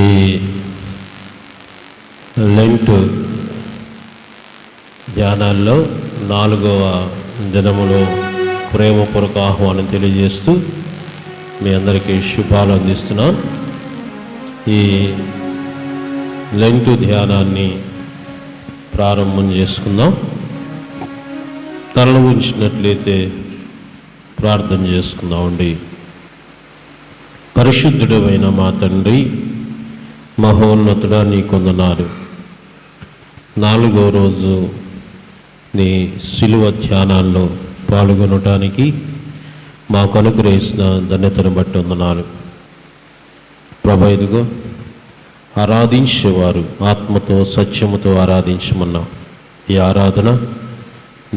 ఈ లెంట్ ధ్యానాల్లో 4వ దినములో ప్రేమపూర్వక ఆహ్వానం తెలియజేస్తూ మీ అందరికీ శుభాలు అందిస్తున్నాను. ఈ లెంట్ ధ్యానాన్ని ప్రారంభం చేసుకుందాం. తలలు ఉంచినట్లయితే ప్రార్థన చేసుకుందామండి. పరిశుద్ధుడైన మా తండ్రి, మహోన్నతుడా, నీ కొందనాలు. 4వ రోజు నీ శిలువ ధ్యానాల్లో పాల్గొనటానికి మాకు అనుగ్రహించిన ధన్యతను బట్టి వందనాలు ప్రభా. ఇదిగో ఆరాధించేవారు ఆత్మతో సత్యముతో ఆరాధించమన్నా ఈ ఆరాధన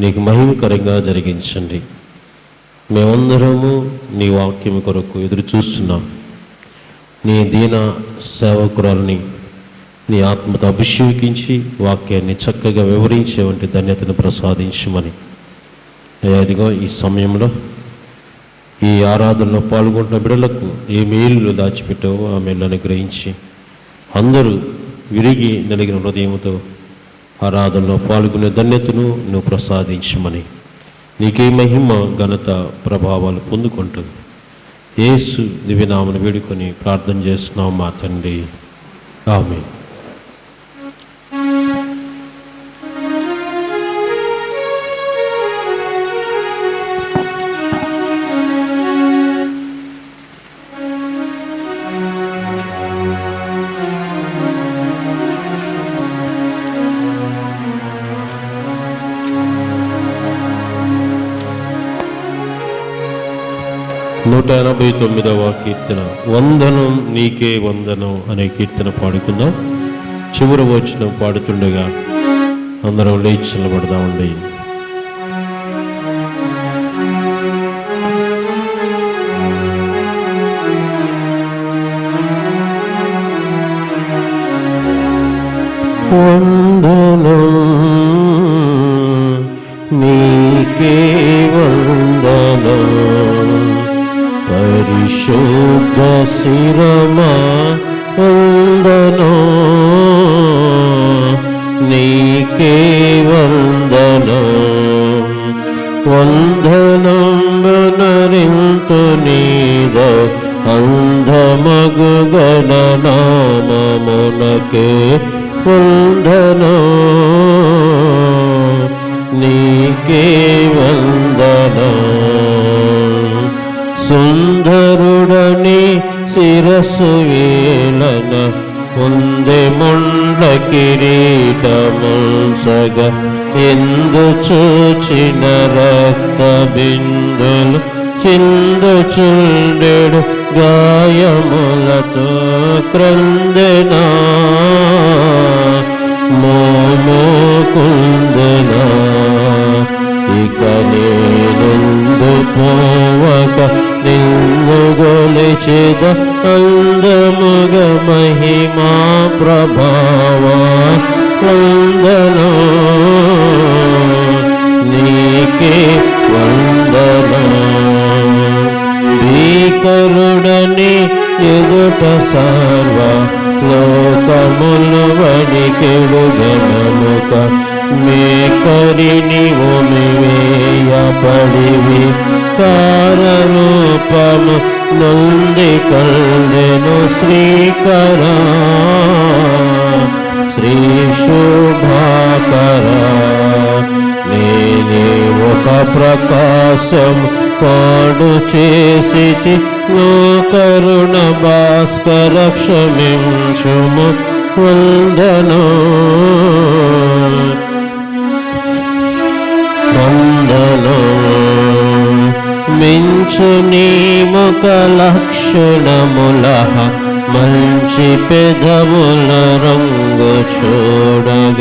నీకు మహిమకరంగా జరిగించండి. మేమందరము నీ వాక్యం కొరకు ఎదురు చూస్తున్నాం. నీ దీన సేవకురాలని నీ ఆత్మతో అభిషేకించి వాక్యాన్ని చక్కగా వివరించే వంటి ధన్యతను ప్రసాదించమని ఇదిగో ఈ సమయంలో ఈ ఆరాధనలో పాల్గొంటున్న బిడ్డలకు ఏ మేలు దాచిపెట్టావో ఆ మేళ్ళను గ్రహించి అందరూ విరిగి నలిగిన హృదయంతో ఆరాధనలో పాల్గొనే ధన్యతను నువ్వు ప్రసాదించమని నీకే మహిమ ఘనత ప్రభావాలు పొందుకుంటూ యేసు దివ్యనామను వేడుకొని ప్రార్థన చేస్తున్నాం మా తండ్రి, ఆమేన్. నూట 89వ కీర్తన, వందనం నీకే వందనం అనే కీర్తన పాడుకుందాం. చివరి వచనం పాడుతుండగా అందరం లేచి నిలబడదామండి. వందనం నీకే వందనం, పరిశుద్ధ శిరమా వందనం నీకే వందనం. వందనం నరింతు నీద అంధమగు గణనామమునకే వందనం నీకే వందనం. సుందరుడని శిరస్సు వేలన ఉందే ముండ్ల కిరీటముల్సగ, ఎందు చూచిన రక్త బిందులు చిందుచుండెడు గాయములతో క్రందెనా మోమోకుందెనా. ఇక నేనుందు పోవక నిన్ను గొలిచెద అందముగ మహిమా ప్రభావ వందనం నీకే వందనం. భీకరుడని ఎదుట సర్వ లోకములు వణికెడు గణముక, మేకరిని ఒమివేయపడివి కారరూపము నొంది కళ్ళెను శ్రీకరా శ్రీ శోభాకరా. నేనే ఒక ప్రకాశం పాడు చేసితి లోకరుణ భాస్కర క్షమించుము వందనం వందనం. మించు నీ ముఖ లక్షణముల మంచి పెదవుల రంగు చూడగ,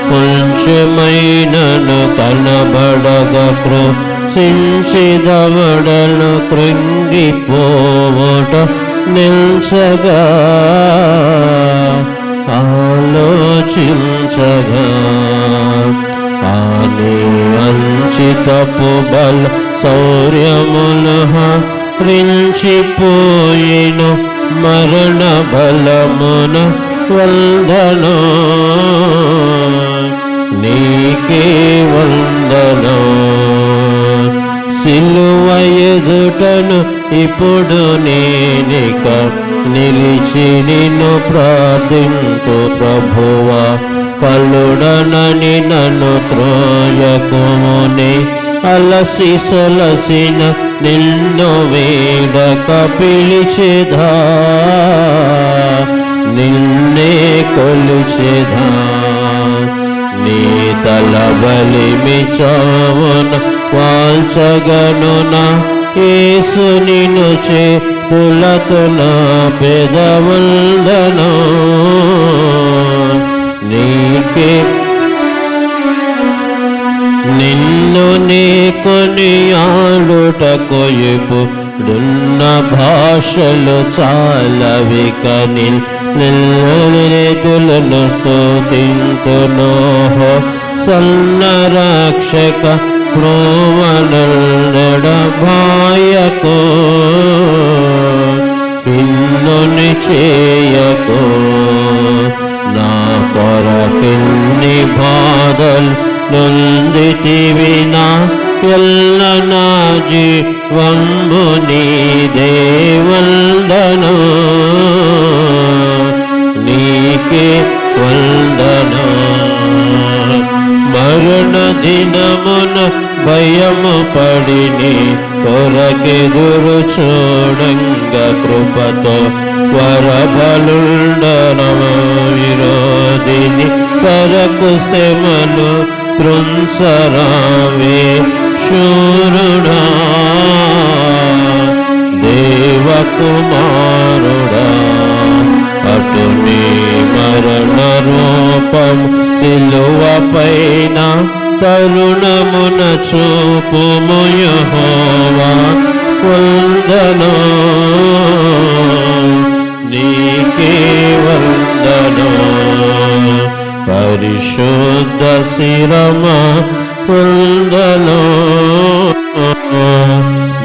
కొంచెమైనను కనబడగ కృషించిదవడలు కృంగిపోవట నిల్చగా ఆలోచించగా. ఆని అంచితపు బల శౌర్యములు హరించిపోయిను మరణ బలమున వందనం, నీకే వందనం. సిలువ ఎదుటను ఇప్పుడు నేనిక నిలిచి నిన్ను ప్రార్థింతు ప్రభువా, కలుడనని నన్ను త్రోయకుముని, అలసి సొలసిన నిన్ను వేడక పిలిచెదా, నిన్నే కొలిచెదా. నీ తల బలిమి చావున వాల్చగనునా, యేసు నిన్ను చేతులతో నా పెదవుల్దను, నీకే నిన్ను నీ కొనియాడుటకు ఇప్పుడున్న భాషలు చాలవిక, నిన్నులను స్తుతింతును సన్న రక్షక ప్రోవనడబాయకు, కిన్నుని చేయకు. నా కొరకిన్ని బాధలు నొందితివినా, ఎల్ల నా జీవంబు నీదే వందనం, నీకే వందనం. మరణ దినమున భయము పడిని కొరకెదురు చూడంగ, కృపతో వరబలుండనము విరోధిని కొరకు శమను త్రుంచరావే శూరుడా, దేవకుమారుడా. అటు నీ మరణ రూపం సిలువ పైన తరుణమున చూపుము యెహోవా, వందనం, నీకే వందనం. పరిశుద్ధ శిరమ వందనం,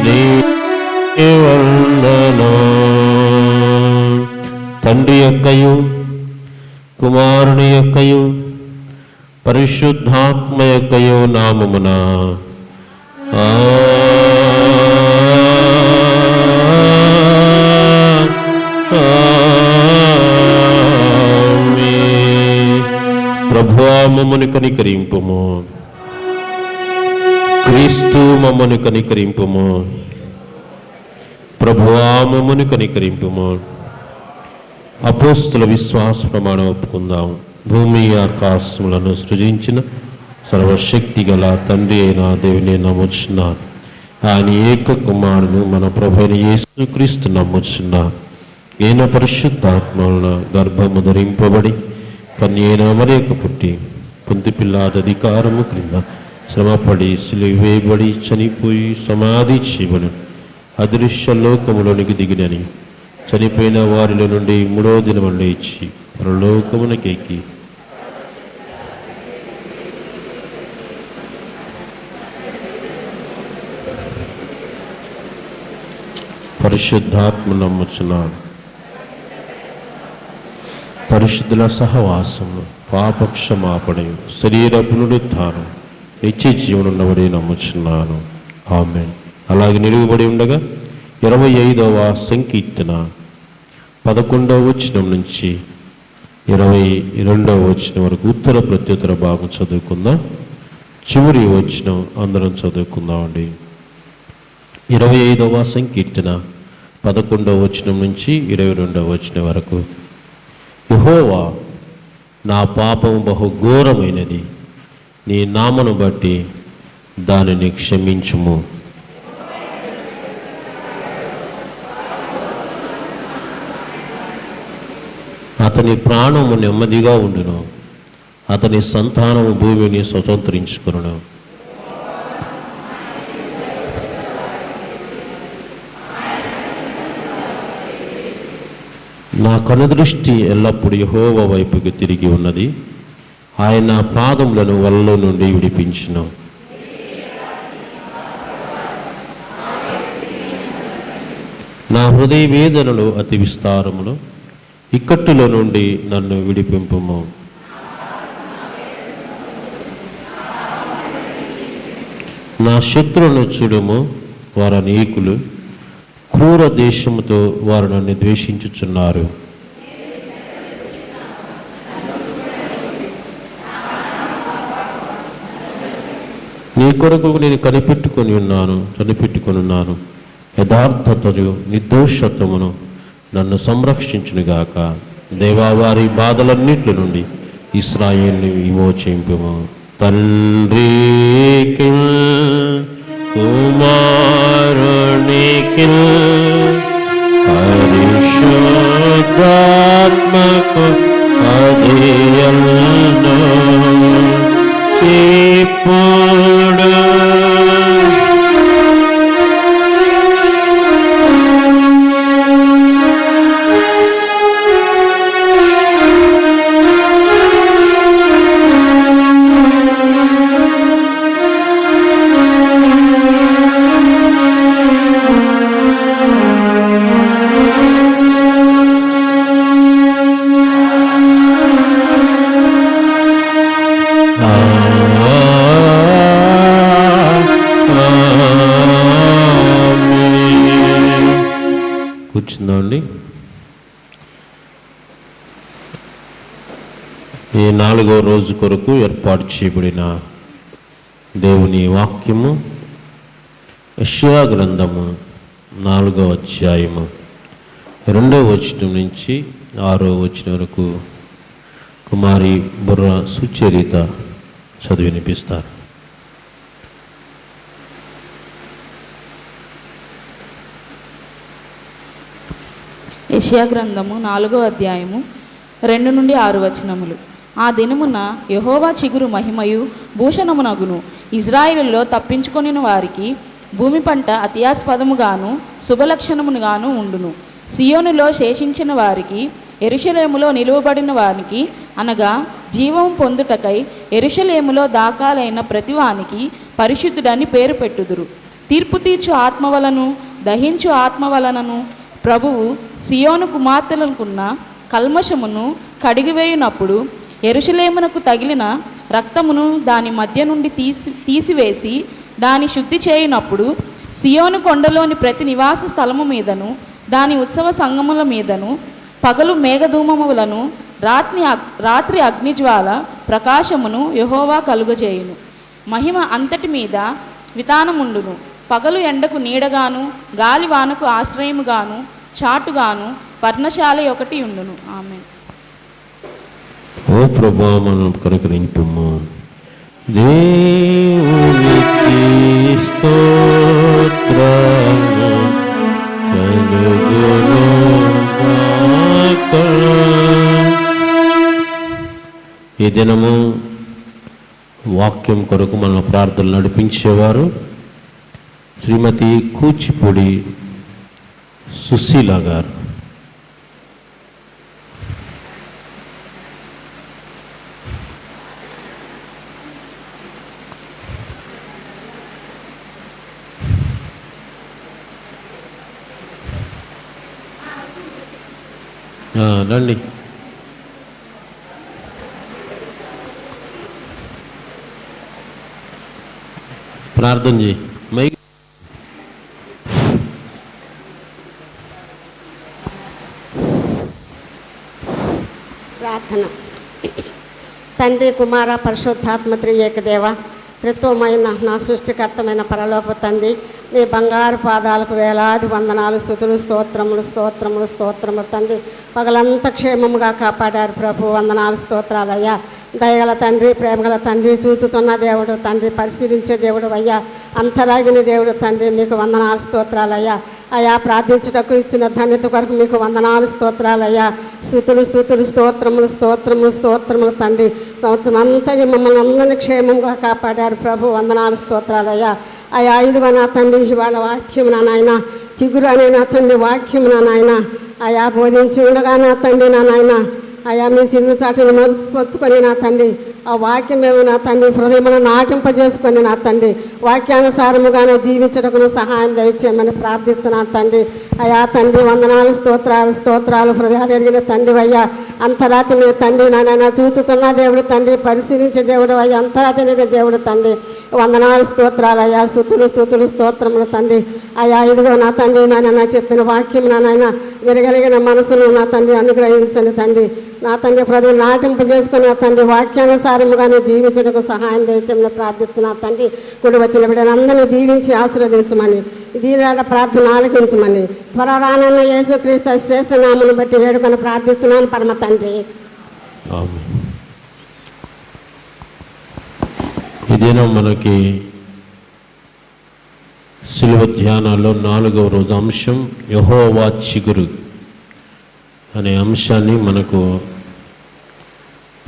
నీకే వందనం. తండ్రి యొక్కయు కుమారుని యొక్కయు పరిశుద్ధాత్మ యొక్కయు నామమున ప్రభువా మమ్మను కనికరింపుము, క్రీస్తు మమ్మను కనికరింపుము, ప్రభువా మమ్మను కనికరింపుము. అపోస్తుల విశ్వాస ప్రమాణం ఒప్పుకుందాం. భూమి ఆకాశములను సృజించిన సర్వశక్తి గల తండ్రి అయిన దేవుని నమ్ముచున్నాను, ఆయన ఏక కుమారుడు మన ప్రభువైన యేసుక్రీస్తు నమ్ముచున్నాను. ఈయన పరిశుద్ధాత్మల గర్భము ధరింపబడి కన్యైన మరియకు పుట్టి పొంతి పిల్లాడి అధికారము క్రింద శ్రమపడి సిలువ వేయబడి చనిపోయి సమాధి చేయబడి అదృశ్య లోకములోనికి దిగినని, చనిపోయిన వారిలో నుండి మూడవ దినము లేచి పరలోకమునకెక్కి పరిశుద్ధాత్మ నమ్ముచున్నాను. పరిశుద్ధుల సహవాసము, పాపక్షమాపణయు, శరీర పునరుద్ధానం, నిత్య జీవనున్నబడి నమ్ముచున్నాను. ఆమేన్. అలాగే నిలువబడి ఉండగా 25వ సంకీర్తన 11వ వచనం నుంచి 22వ వచనం వరకు ఉత్తర ప్రత్యుత్తర భాగం చదువుకుందాం. చివరి వచనం అందరం చదువుకుందామండి. 25వ సంకీర్తన 11వ వచనం నుంచి 22వ వచనం వరకు. యెహోవా, నా పాపము బహు ఘోరమైనది, నీ నామను బట్టి దానిని క్షమించుము. అతని ప్రాణము నెమ్మదిగా ఉండును, అతని సంతానము భూమిని స్వతంత్రించుకొనును. నా కనుదృష్టి ఎల్లప్పుడూ యెహోవా వైపుకి తిరిగి ఉన్నది, ఆయన పాదములను వలలో నుండి విడిపించును. నా హృదయ వేదనలు అతి విస్తారములు, ఇక్కట్టులో నుండి నన్ను విడిపింపుము. నా శత్రువును చూడుము, వారు అనేకులు, క్రూర దేశముతో వారు నన్ను ద్వేషించుచున్నారు. నీ కొరకు నేను కనిపెట్టుకొని ఉన్నాను. యథార్థతయు నిర్దోషత్వమును నన్ను సంరక్షించునుగాక. దేవా, వారి బాధలన్నిటి నుండి ఇశ్రాయేలుని విమోచింపుము. తండ్రికి కుమారునికి పరిశుద్ధాత్మకు అదియల్ను ఇప్పుడు కూర్చుందండి. ఈ 4వ రోజు కొరకు ఏర్పాటు చేయబడిన దేవుని వాక్యము యెషయా గ్రంథము 4వ అధ్యాయము 2వ వచనం నుంచి 6వ వచనం వరకు కుమారి బుర్ర సుచరిత చదివి వినిపిస్తారు. యెషయా గ్రంథము 4వ అధ్యాయము 2 నుండి 6 వచనములు. ఆ దినమున యెహోవా చిగురు మహిమయు భూషణమునగును. ఇజ్రాయేలులో తప్పించుకొనిన వారికి భూమి పంట అత్యాస్పదముగాను శుభలక్షణముగాను ఉండును. సియోనులో శేషించిన వారికి, యెరూషలేములో నిలువబడిన వారికి, అనగా జీవం పొందుటకై యెరూషలేములో దాఖలైన ప్రతివానికి పరిశుద్ధుడని పేరు పెట్టుదురు. తీర్పు తీర్చు ఆత్మ వలను దహించు ఆత్మ వలనను ప్రభువు సియోను కుమార్తెలకున్న కల్మషమును కడిగివేయునప్పుడు యెరూషలేమునకు తగిలిన రక్తమును దాని మధ్య నుండి తీసివేసి దాని శుద్ధి చేయునప్పుడు సియోను కొండలోని ప్రతి నివాస స్థలము మీదను దాని ఉత్సవ సంగముల మీదను పగలు మేఘధూమములను రాత్రి అగ్నిజ్వాల ప్రకాశమును యెహోవా కలుగజేయును. మహిమ అంతటి మీద వితానముండును. పగలు ఎండకు నీడగాను గాలి వానకు ఆశ్రయముగాను చాటుగాను పర్ణశాల ఒకటి ఉండును. ఆమేన్. ఓ ప్రభువా, మనం కనుకరించుము. దేవునికి స్తోత్రము కలుగునుగాక. ఈ దినము వాక్యం కొరకు మన ప్రార్థనలు నడిపించేవారు శ్రీమతి కూచిపూడి సుశీల గారు. రండి. ప్రార్థన చేయి. ప్రార్థన. తండ్రి, కుమార, పరిశుద్ధాత్మ త్రియేక దేవ, త్రిత్వమైన నా సృష్టికర్తమైన పరలోక తండ్రి, మీ బంగారు పాదాలకు వేలాది వందనాలు, స్తుతులు, స్తోత్రములు స్తోత్రములు స్తోత్రములు తండ్రి. పగలంతా క్షేమముగా కాపాడారు ప్రభు. వందనాలు, స్తోత్రాలయ్యా. దయగల తండ్రి, ప్రేమగల తండ్రి, చూచుతున్న దేవుడు తండ్రి, పరిశీలించే దేవుడు అయ్యా, అంతరాగిన దేవుడు తండ్రి, మీకు వందనాలు, స్తోత్రాలయ్యా. అయ్యా, ప్రార్థించుటకు ఇచ్చిన ధన్యత కొరకు మీకు వందనాలు, స్తోత్రాలయ్యా. స్తుతులు స్తుతులు స్తోత్రములు స్తోత్రములు స్తోత్రములు తండ్రి. సంవత్సరం అంతా మమ్మల్ని అందరినీ క్షేమంగా కాపాడారు ప్రభు. వందనాలు, స్తోత్రాలయ్యా. అయ్యా, ఇదిగో నా తండ్రి, ఇవాళ వాక్యం నా నాయన, చిగురు అనే నా తండ్రి వాక్యం నా నాయన, అయ్యా బోధించి ఉండగా నా తండ్రి నా నాయన, అయా మీ సిరుగు చాటును మలుచుకొచ్చుకొని నా తండ్రి ఆ వాక్యం మేము నా తండ్రి హృదయమును నాటింపజేసుకొని నా తండ్రి వాక్యానుసారముగానే జీవించటకు సహాయం దయచేయమని ప్రార్థిస్తున్నాను తండ్రి. అయా తండ్రి వందనాలు స్తోత్రాలు హృదయాలు ఎరిగిన తండ్రి అయ్యా అంతరాతి నీ తండ్రి నాన్న చూచుతున్న దేవుడు తండ్రి, పరిశీలించే దేవుడు అయ్యా అంతరాతి నీ దేవుడు తండ్రి. వందనాలు స్తోత్రాలు అయ్యా, స్తుతులు స్తోత్రములు తండ్రి. అయ్యా ఇదిగో నా తండ్రి నాన్న చెప్పిన వాక్యం నాయన విరగలిగిన మనసును నా తండ్రి అనుగ్రహించండి తండ్రి. నా తండ్రి హృదయం నాటింపజేసుకుని నా తండ్రి వాక్యానుసారముగానే జీవించడానికి సహాయం దయచేయమని ప్రార్థిస్తున్నా తండ్రి. కూడి వచ్చిన బిడ్డను అందరినీ దీవించి ఆశీర్వదించమని, దీనిలో ప్రార్థన ఆలకించమని త్వర రానన్న యేసుక్రీస్తు శ్రేష్ఠ నామను బట్టి వేడుకొని ప్రార్థిస్తున్నాను పరమ తండ్రి. ఇదేనా మనకి శిలువ ధ్యానాల్లో 4వ రోజు అంశం యెహోవా చిగురు అనే అంశాన్ని మనకు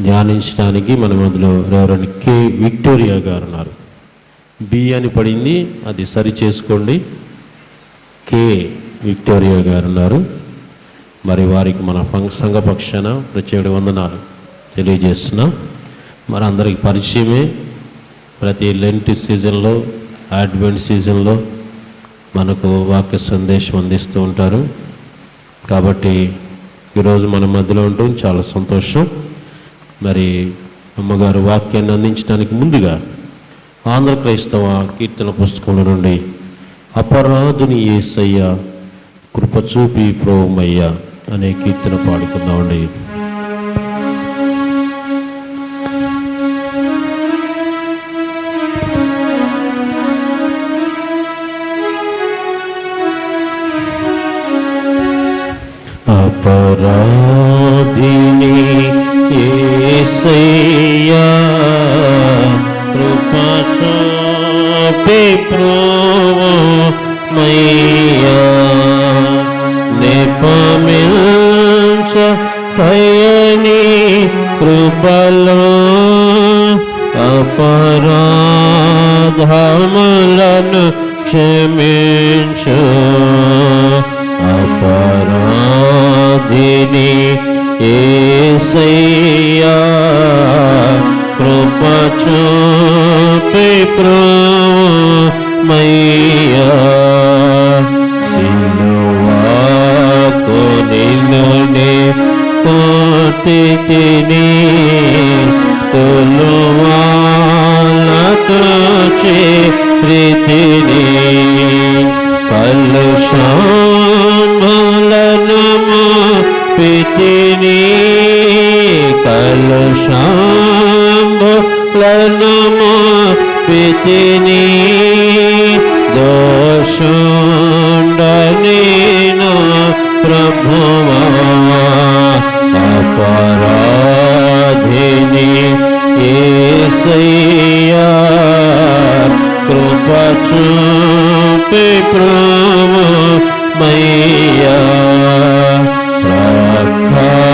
ధ్యానించడానికి మన మధ్యలో రెవరెండ్ కే విక్టోరియా గారు ఉన్నారు. బి అని పడింది, అది సరి చేసుకోండి. కే విక్టోరియా గారు ఉన్నారు. మరి వారికి మన సంఘ పక్షాన ప్రత్యేక వందనాలు తెలియజేస్తున్నాం. మరి అందరికి పరిచయమే. ప్రతి లెంట్ సీజన్లో, అడ్వెంట్ సీజన్లో మనకు వాక్య సందేశం అందిస్తూ ఉంటారు. కాబట్టి ఈరోజు మన మధ్యలో ఉండడం చాలా సంతోషం. మరి అమ్మగారు వాక్యాన్ని అందించడానికి ముందుగా ఆంధ్ర క్రైస్తవ కీర్తన పుస్తకంలో నుండి అపరాధుని యేసయ్య కృపచూపి ప్రోమయ్య అనే కీర్తన పాడుకుందామండి. అపరాధిని యేసయ్యా కృపచూపి ప్రోమయ్యా నెపమించ పయని కృపలో అపరాధములను క్షమించు. అపరాధిని యేసయ్యా కృపచూపి ప్రోమయ్యా సిలువకు నిన్నునే తోటితిని తొలువాలతో చేరితిని కలుషములను మోపితిని కలుషములను మోపితిని దోషుండనేను ప్రభువా అపరాధిని యేసయ్యా కృపచూపి ప్రోమయ్యా ప్రాకాల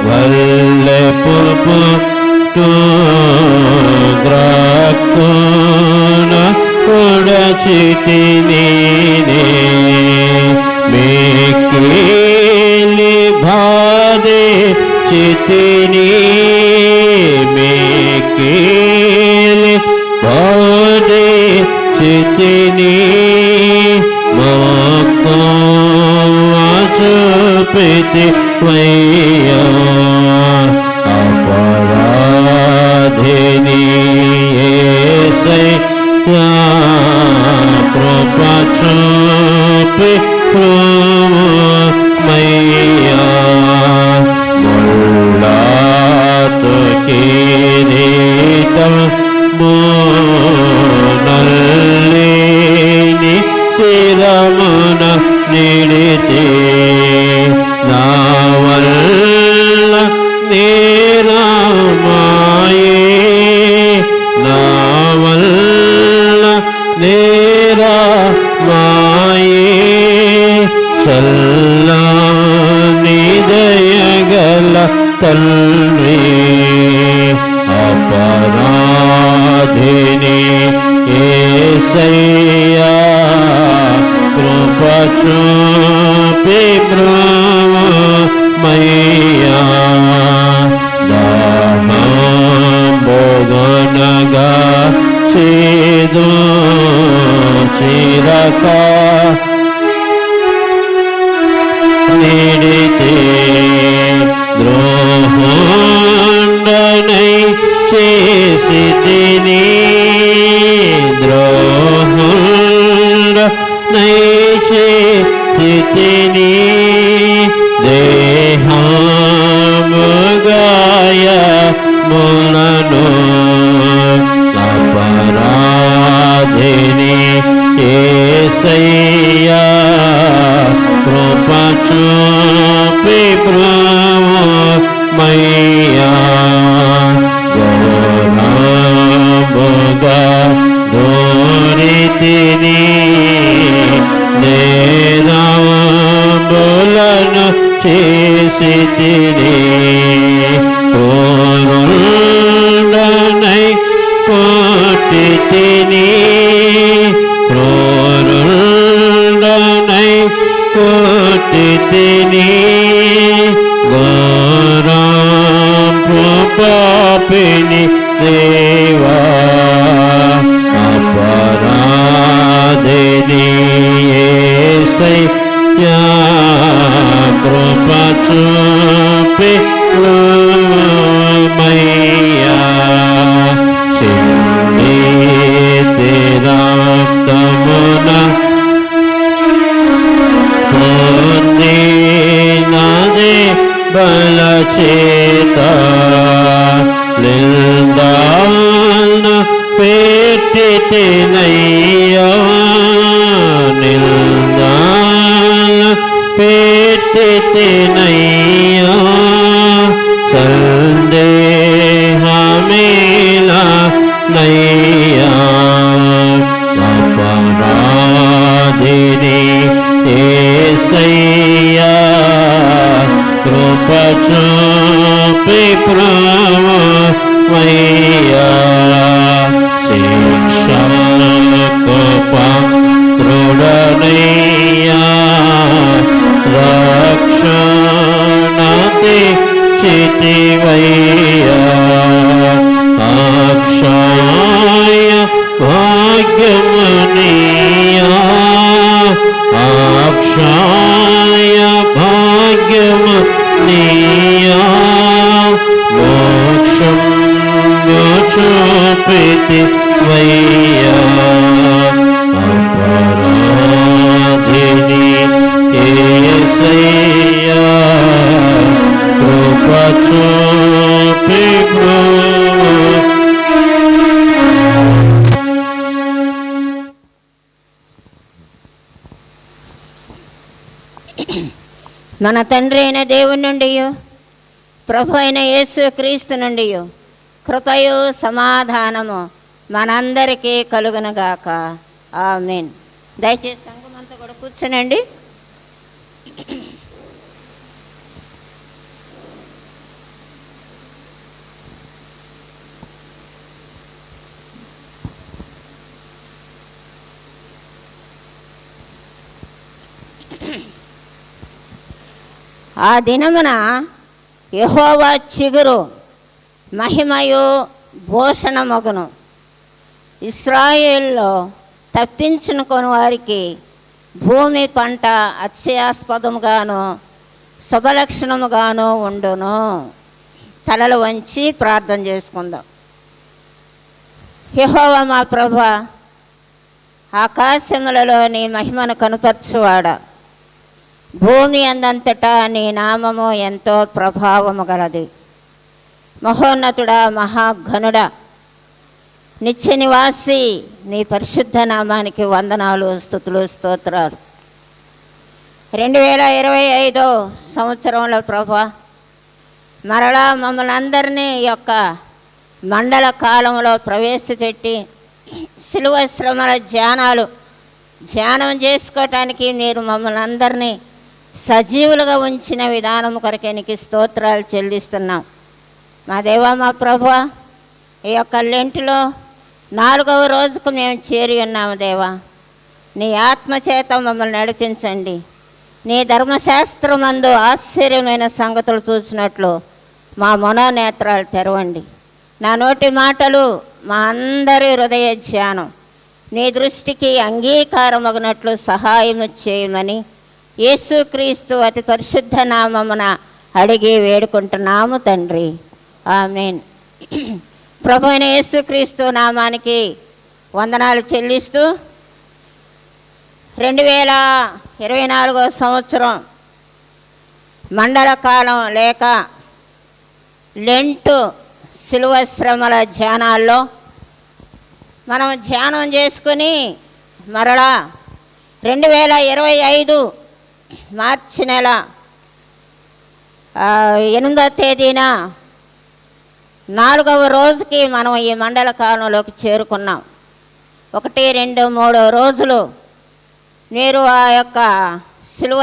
భల్లె పుల్పుటు గ్రాక్కున పొడచితిని మేకేలి బాధే చితిని మేకేలి బాధే చితిని చూపితి వయ్యా అపరాధిని యేసయ్యా కృపచూపి ప్రోమయ్యా ముల్లాతో కిరీటం నల్లేని శిరమున నిడితే నా వల్ల నేరమాయే నా వల్ల నేరమాయే చల్లని దయగల తల్లి అపరాధిని యేసయ్యా కృపచూపి ప్రోమయ్యా పాపిని దేవా అపరాధిని యేసయ్యా కృప చూపి మయ్యా చింది రక్తమున పొందినది బలచేత నిందాన పెట్టినయ్యా నిందాన పెట్టినయ్యా సందేహమేలా నయ్యా అపరాధిని యేసయ్యా కృప చూపి ప్రేమమయ్యా శిక్షకు పాత్రుడనయ్యా రక్షణతి చితివయ్యా అక్షయ భాగ్యమనీయా అక్షయ భాగ్యమనీయా మోక్షం చూపితి వయ్యా అపరాధిని యేసయ్యా కృప చూపి మన తండ్రి అయిన దేవుని నుండి ప్రభు అయిన యేసు క్రీస్తు నుండి కృపయు సమాధానము మనందరికీ కలుగునుగాక ఆమేన్. దయచేసి సంఘమంతా కూడా కూర్చోనండి. ఆ దినమున యెహోవా చిగురు మహిమయు భూషణమగును. ఇశ్రాయేల్లో తప్పించుకొని వారికి భూమి పంట అతిశయాస్పదముగాను శుభలక్షణముగాను ఉండును. తలలు వంచి ప్రార్థన చేసుకుందాం. యెహోవా మా ప్రభువా, ఆకాశములలో నీ మహిమను కనుపరచువాడా, భూమి అందంతటా నీ నామము ఎంతో ప్రభావము గలది. మహోన్నతుడా, మహాఘనుడా, నిత్య నివాసి నీ పరిశుద్ధ నామానికి వందనాలు, స్తుతులు, స్తోత్రాలు. 2025 సంవత్సరంలో ప్రభువా మరలా మమ్మల్ని అందరినీ యొక్క మండల కాలంలో ప్రవేశపెట్టి శిలువ శ్రమల ధ్యానం చేసుకోవటానికి మీరు మమ్మల్ని అందరినీ సజీవులుగా ఉంచిన విధానం కొరకే నీకు స్తోత్రాలు చెల్లిస్తున్నాం. మా దేవా, మా ప్రభువా, ఈ యొక్క లెంటులో 4వ రోజుకు మేము చేరి ఉన్నాము. దేవా, నీ ఆత్మచేత మమ్మల్ని నడిపించండి. నీ ధర్మశాస్త్రమందు ఆశ్చర్యమైన సంగతులు చూసినట్లు మా మనోనేత్రాలు తెరవండి. నా నోటి మాటలు, మా అందరి హృదయ ధ్యానం నీ దృష్టికి అంగీకారమగినట్లు సహాయం చేయమని యేసుక్రీస్తు అతి పరిశుద్ధ నామమున అడిగి వేడుకుంటున్నాము తండ్రి, ఆమేన్. ప్రభు అయిన యేసుక్రీస్తు నామానికి వందనాలు చెల్లిస్తూ 2024 సంవత్సరం మండల కాలం లేక లెంటు శిలువ శ్రమల ధ్యానాల్లో మనం ధ్యానం చేసుకుని మరలా 2025 మార్చి నెల 8వ తేదీన 4వ రోజుకి మనం ఈ మండల కాలంలోకి చేరుకున్నాం. 1, 2, 3 రోజులు మీరు ఆ యొక్క శిలువ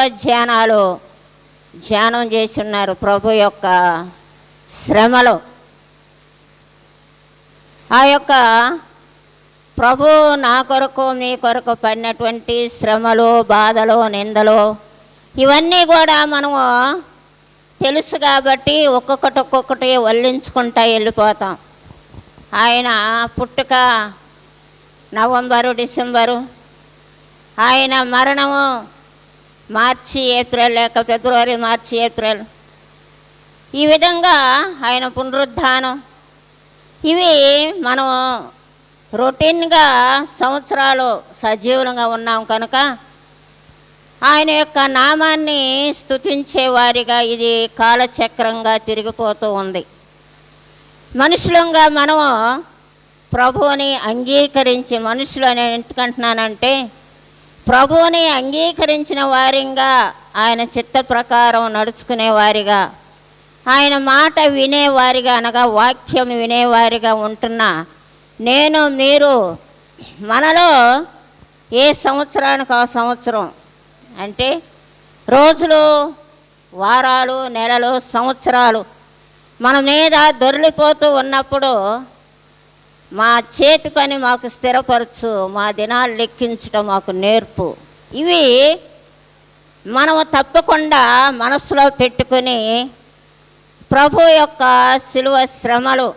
ధ్యానం చేసి ఉన్నారు. ప్రభు యొక్క శ్రమలో ఆ యొక్క ప్రభు నా కొరకు మీ కొరకు పడినటువంటి శ్రమలు, బాధలు, నిందలు ఇవన్నీ కూడా మనము తెలుసు కాబట్టి ఒక్కొక్కటి వల్లించుకుంటా వెళ్ళిపోతాం. ఆయన పుట్టుక నవంబరు, డిసెంబరు, ఆయన మరణము మార్చి, ఏప్రిల్, లేక ఫిబ్రవరి, మార్చి, ఏప్రిల్. ఈ విధంగా ఆయన పునరుద్ధానం, ఇవి మనం రొటీన్గా సంవత్సరాలు సజీవులుగా ఉన్నాం కనుక ఆయన యొక్క నామాన్ని స్తుతించే వారిగా ఇది కాలచక్రంగా తిరిగిపోతూ ఉంది. మనుషులంగా మనము ప్రభువుని అంగీకరించి, మనుషులు అని ఎందుకంటున్నానంటే ప్రభువుని అంగీకరించిన వారిగా, ఆయన చిత్త ప్రకారం నడుచుకునే వారిగా, ఆయన మాట వినేవారిగా, అనగా వాక్యం వినేవారిగా ఉంటున్న నేను, మీరు, మనలో ఏ సంవత్సరానికి ఆ సంవత్సరం అంటే రోజులు, వారాలు, నెలలు, సంవత్సరాలు మన మీద దొర్లిపోతూ ఉన్నప్పుడు మా చేతి పని మాకు స్థిరపరచు, మా దినాలు లెక్కించడం మాకు నేర్పు. ఇవి మనము తప్పకుండా మనసులో పెట్టుకుని ప్రభు యొక్క శిలువ శ్రమలు,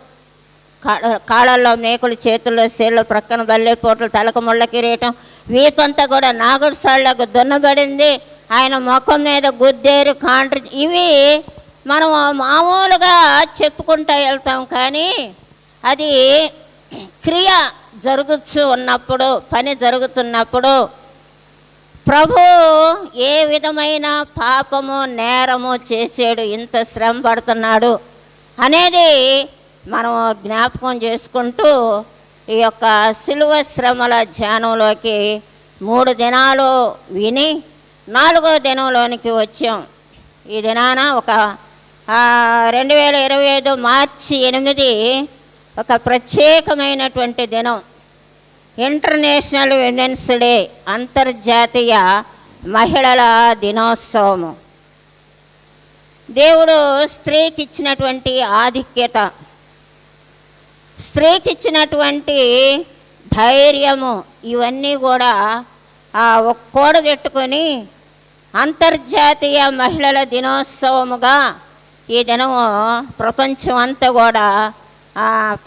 కాళ్ళల్లో మేకులు, చేతుల్లో సేళ్ళు, ప్రక్కన బల్లెపోట్లు, తలకు ముళ్ళ కిరీటం, వీపంతా కూడా నాగుడు సాళ్ళకు దున్నబడింది, ఆయన ముఖం మీద గుద్దేరు, కాండ్రి, ఇవి మనం మామూలుగా చెప్పుకుంటూ వెళ్తాం. కానీ అది క్రియ జరుగుతూ ఉన్నప్పుడు, పని జరుగుతున్నప్పుడు ప్రభు ఏ విధమైన పాపము, నేరము చేసాడు, ఇంత శ్రమ పడుతున్నాడు అనేది మనం జ్ఞాపకం చేసుకుంటూ ఈ యొక్క శిలువ శ్రమల ధ్యానంలోకి 3 దినాలు విని 4వ దినంలోనికి వచ్చాం. ఈ దినాన ఒక 2025 మార్చి 8 ఒక ప్రత్యేకమైనటువంటి దినం, ఇంటర్నేషనల్ విమెన్స్ డే, అంతర్జాతీయ మహిళల దినోత్సవము. దేవుడు స్త్రీకి ఇచ్చినటువంటి ఆధిక్యత, స్త్రీకి ఇచ్చినటువంటి ధైర్యము, ఇవన్నీ కూడా కూడబెట్టుకొని అంతర్జాతీయ మహిళల దినోత్సవముగా ఈ దినము ప్రపంచం అంతా కూడా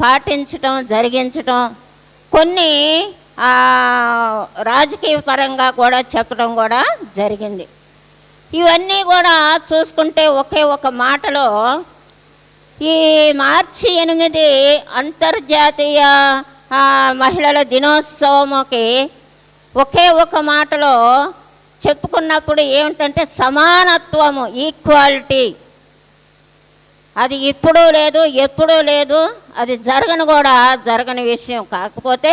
పాటించటం, జరిగించటం, కొన్ని రాజకీయ పరంగా కూడా చెప్పడం కూడా జరిగింది. ఇవన్నీ కూడా చూసుకుంటే ఒకే ఒక మాటలో ఈ మార్చి 8 అంతర్జాతీయ మహిళల దినోత్సవముకి ఒకే ఒక మాటలో చెప్పుకున్నప్పుడు ఏమిటంటే సమానత్వము, ఈక్వాలిటీ. అది ఇప్పుడు లేదు, ఎప్పుడూ లేదు, అది జరగని విషయం. కాకపోతే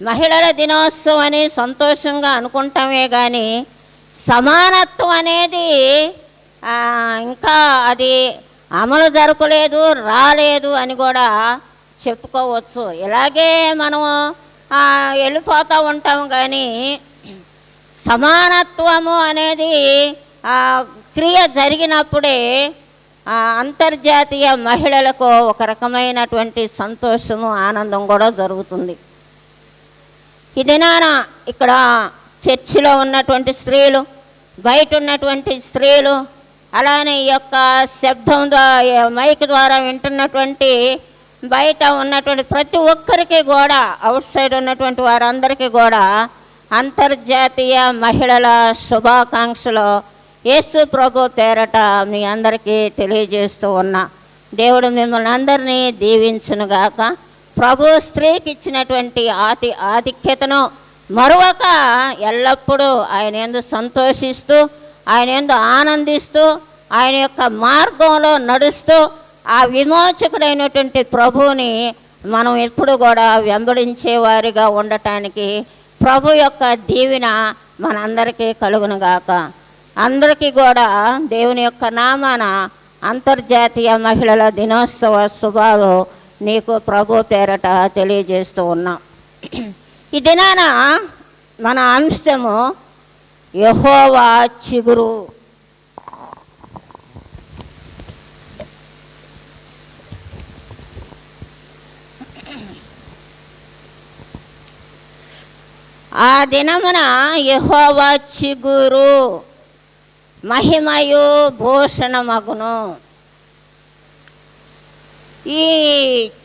మహిళల దినోత్సవం అని సంతోషంగా అనుకుంటామే కానీ సమానత్వం అనేది ఇంకా అది అమలు జరపలేదు, రాలేదు అని కూడా చెప్పుకోవచ్చు. ఇలాగే మనము వెళ్ళిపోతూ ఉంటాము కానీ సమానత్వము అనేది క్రియ జరిగినప్పుడే అంతర్జాతీయ మహిళలకు ఒక రకమైనటువంటి సంతోషము, ఆనందం కూడా జరుగుతుంది. ఈ దినాన ఇక్కడ చర్చిలో ఉన్నటువంటి స్త్రీలు, బయట ఉన్నటువంటి స్త్రీలు, అలానే ఈ యొక్క శబ్దం ద్వారా, మైక్ ద్వారా వింటున్నటువంటి బయట ఉన్నటువంటి ప్రతి ఒక్కరికి కూడా, అవుట్ సైడ్ ఉన్నటువంటి వారందరికీ కూడా అంతర్జాతీయ మహిళల శుభాకాంక్షలు యేసు ప్రభు పేరట మీ అందరికీ తెలియజేస్తూ ఉన్నా. దేవుడు మిమ్మల్ని అందరినీ దీవించునుగాక. ప్రభు స్త్రీకి ఇచ్చినటువంటి ఆధిక్యతను మరొక ఎల్లప్పుడూ ఆయన యందు సంతోషిస్తూ, ఆయన యందు ఆనందిస్తూ, ఆయన యొక్క మార్గంలో నడుస్తూ ఆ విమోచకుడైనటువంటి ప్రభువుని మనం ఎప్పుడు కూడా వెంబడించే వారిగా ఉండటానికి ప్రభు యొక్క దీవెన మనందరికీ కలుగునుగాక. అందరికీ కూడా దేవుని యొక్క నామాన అంతర్జాతీయ మహిళల దినోత్సవ శుభాలు నీకు ప్రభు పేరట తెలియజేస్తూ ఉన్నాం. ఈ దినాన మన అంశము యెహోవా చిగురు. ఆ దినమున యెహోవా చిగురు. మహిమయు భూషణమగును. ఈ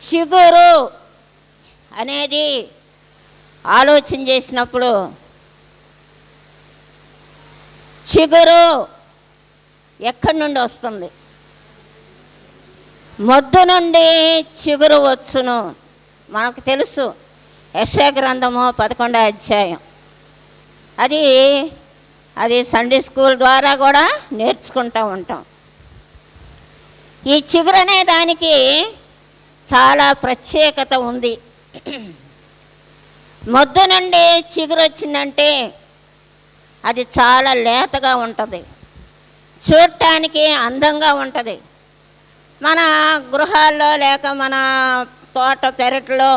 చిగురు అనేది ఆలోచన చేసినప్పుడు చిగురు ఎక్కడి నుండి వస్తుంది? మొద్దు నుండి చిగురు వచ్చును. మనకు తెలుసు, యెషయా గ్రంథము 11వ అధ్యాయం. అది సండే స్కూల్ ద్వారా కూడా నేర్చుకుంటూ ఉంటాం. ఈ చిగురు అనే దానికి చాలా ప్రత్యేకత ఉంది. మొద్దు నుండి చిగురు వచ్చిందంటే అది చాలా లేతగా ఉంటుంది, చూడటానికి అందంగా ఉంటుంది. మన గృహాల్లో లేక మన తోట పెరట్లో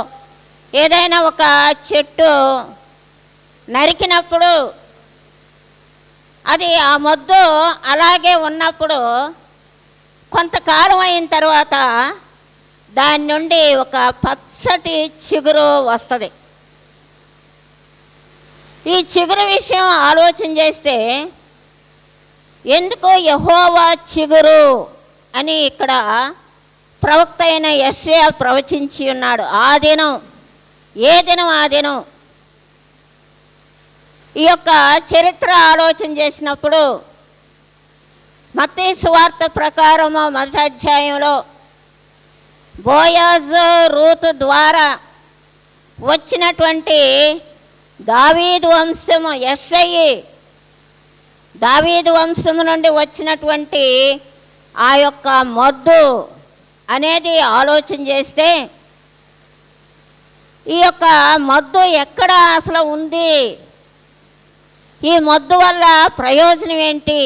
ఏదైనా ఒక చెట్టు నరికినప్పుడు అది ఆ మొద్దు అలాగే ఉన్నప్పుడు కొంతకాలం అయిన తర్వాత దాని నుండి ఒక పచ్చటి చిగురు వస్తుంది. ఈ చిగురు విషయం ఆలోచన చేస్తే ఎందుకు యెహోవా చిగురు అని ఇక్కడ ప్రవక్త అయిన యెషయా ప్రవచించి ఉన్నాడు. ఆ దినం, ఏ దినం ఆ దినం. ఈ యొక్క చరిత్ర ఆలోచన చేసినప్పుడు మత్తయి సువార్త ప్రకారము 1వ అధ్యాయంలో బోయాజు రూతు ద్వారా వచ్చినటువంటి దావీదు వంశము, యెషయి దావీదు వంశము నుండి వచ్చినటువంటి ఆ యొక్క మొద్దు అనేది ఆలోచన చేస్తే ఈ యొక్క మొద్దు ఎక్కడ అసలు ఉంది, ఈ మొద్దు వల్ల ప్రయోజనం ఏంటి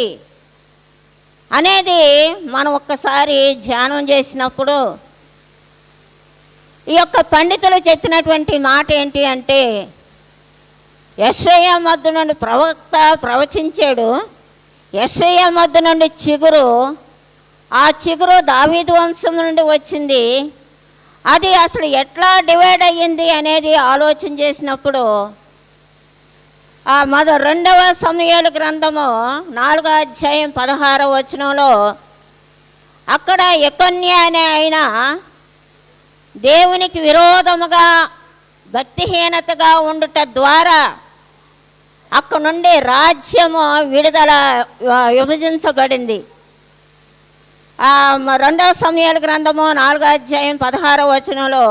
అనేది మనం ఒక్కసారి ధ్యానం చేసినప్పుడు ఈ యొక్క పండితులు చెప్పినటువంటి మాట ఏంటి అంటే, యెషయా మొద్దు నుండి ప్రవక్త ప్రవచించాడు. యెషయా మొద్దు నుండి చిగురు, ఆ చిగురు దావీదు వంశం నుండి వచ్చింది. అది అసలు ఎట్లా డివైడ్ అయ్యింది అనేది ఆలోచన చేసినప్పుడు ఆ 2వ సమూయేలు గ్రంథము 4వ అధ్యాయం 16వ వచనంలో అక్కడ యెకొన్యా అనే ఆయన దేవునికి విరోధముగా భక్తిహీనతగా ఉండుట ద్వారా అక్కడ నుండి రాజ్యము విభజించబడింది. 2వ సమూయేలు గ్రంథము 4వ అధ్యాయం 16వ వచనంలో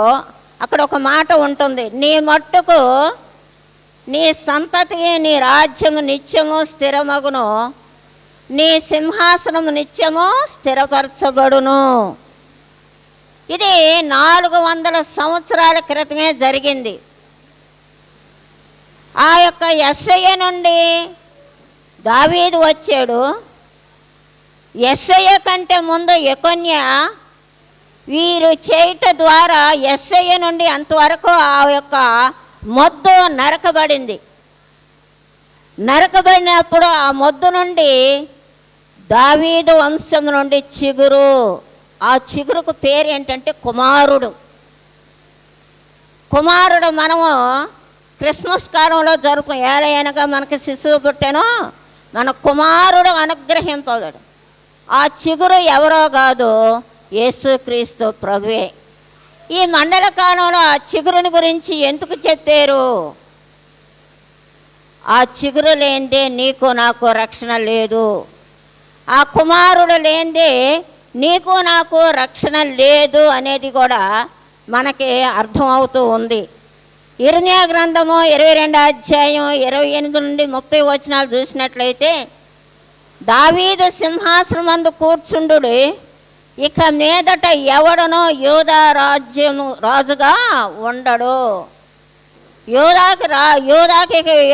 అక్కడ ఒక మాట ఉంటుంది, నీ మట్టుకు నీ సంతతి నీ రాజ్యము నిత్యము స్థిరమగును, నీ సింహాసనము నిత్యము స్థిరపరచబడును. ఇది 400 సంవత్సరాల క్రితమే జరిగింది. ఆ యొక్క యెషయా నుండి దావీదు వచ్చాడు. యెషయా కంటే ముందు యెకొన్యా వీరు చేయట ద్వారా యెషయా నుండి అంతవరకు ఆ యొక్క మొద్దు నరకబడింది. నరకబడినప్పుడు ఆ మొద్దు నుండి దావీదు వంశం నుండి చిగురు, ఆ చిగురుకు పేరు ఏంటంటే కుమారుడు. కుమారుడు మనము క్రిస్మస్ కాలంలో జరుపు ఏలయనగా మనకి శిశువు పుట్టానో మన కుమారుడు అనుగ్రహింపబడు. ఆ చిగురు ఎవరో కాదు, యేసుక్రీస్తు ప్రభువే. ఈ మండల కాలంలో ఆ చిగురుని గురించి ఎందుకు చెప్పారు? ఆ చిగురు లేనిదే నీకు నాకు రక్షణ లేదు, ఆ కుమారుడు లేనిదే నీకు నాకు రక్షణ లేదు అనేది కూడా మనకి అర్థమవుతూ ఉంది. ఇర్మియా గ్రంథము 22వ అధ్యాయం 28 నుండి 30 వచనాలు చూసినట్లయితే, దావీదు సింహాసనమందు కూర్చుండు, ఇక మీదట ఎవడనో యూదా రాజుగా ఉండడు.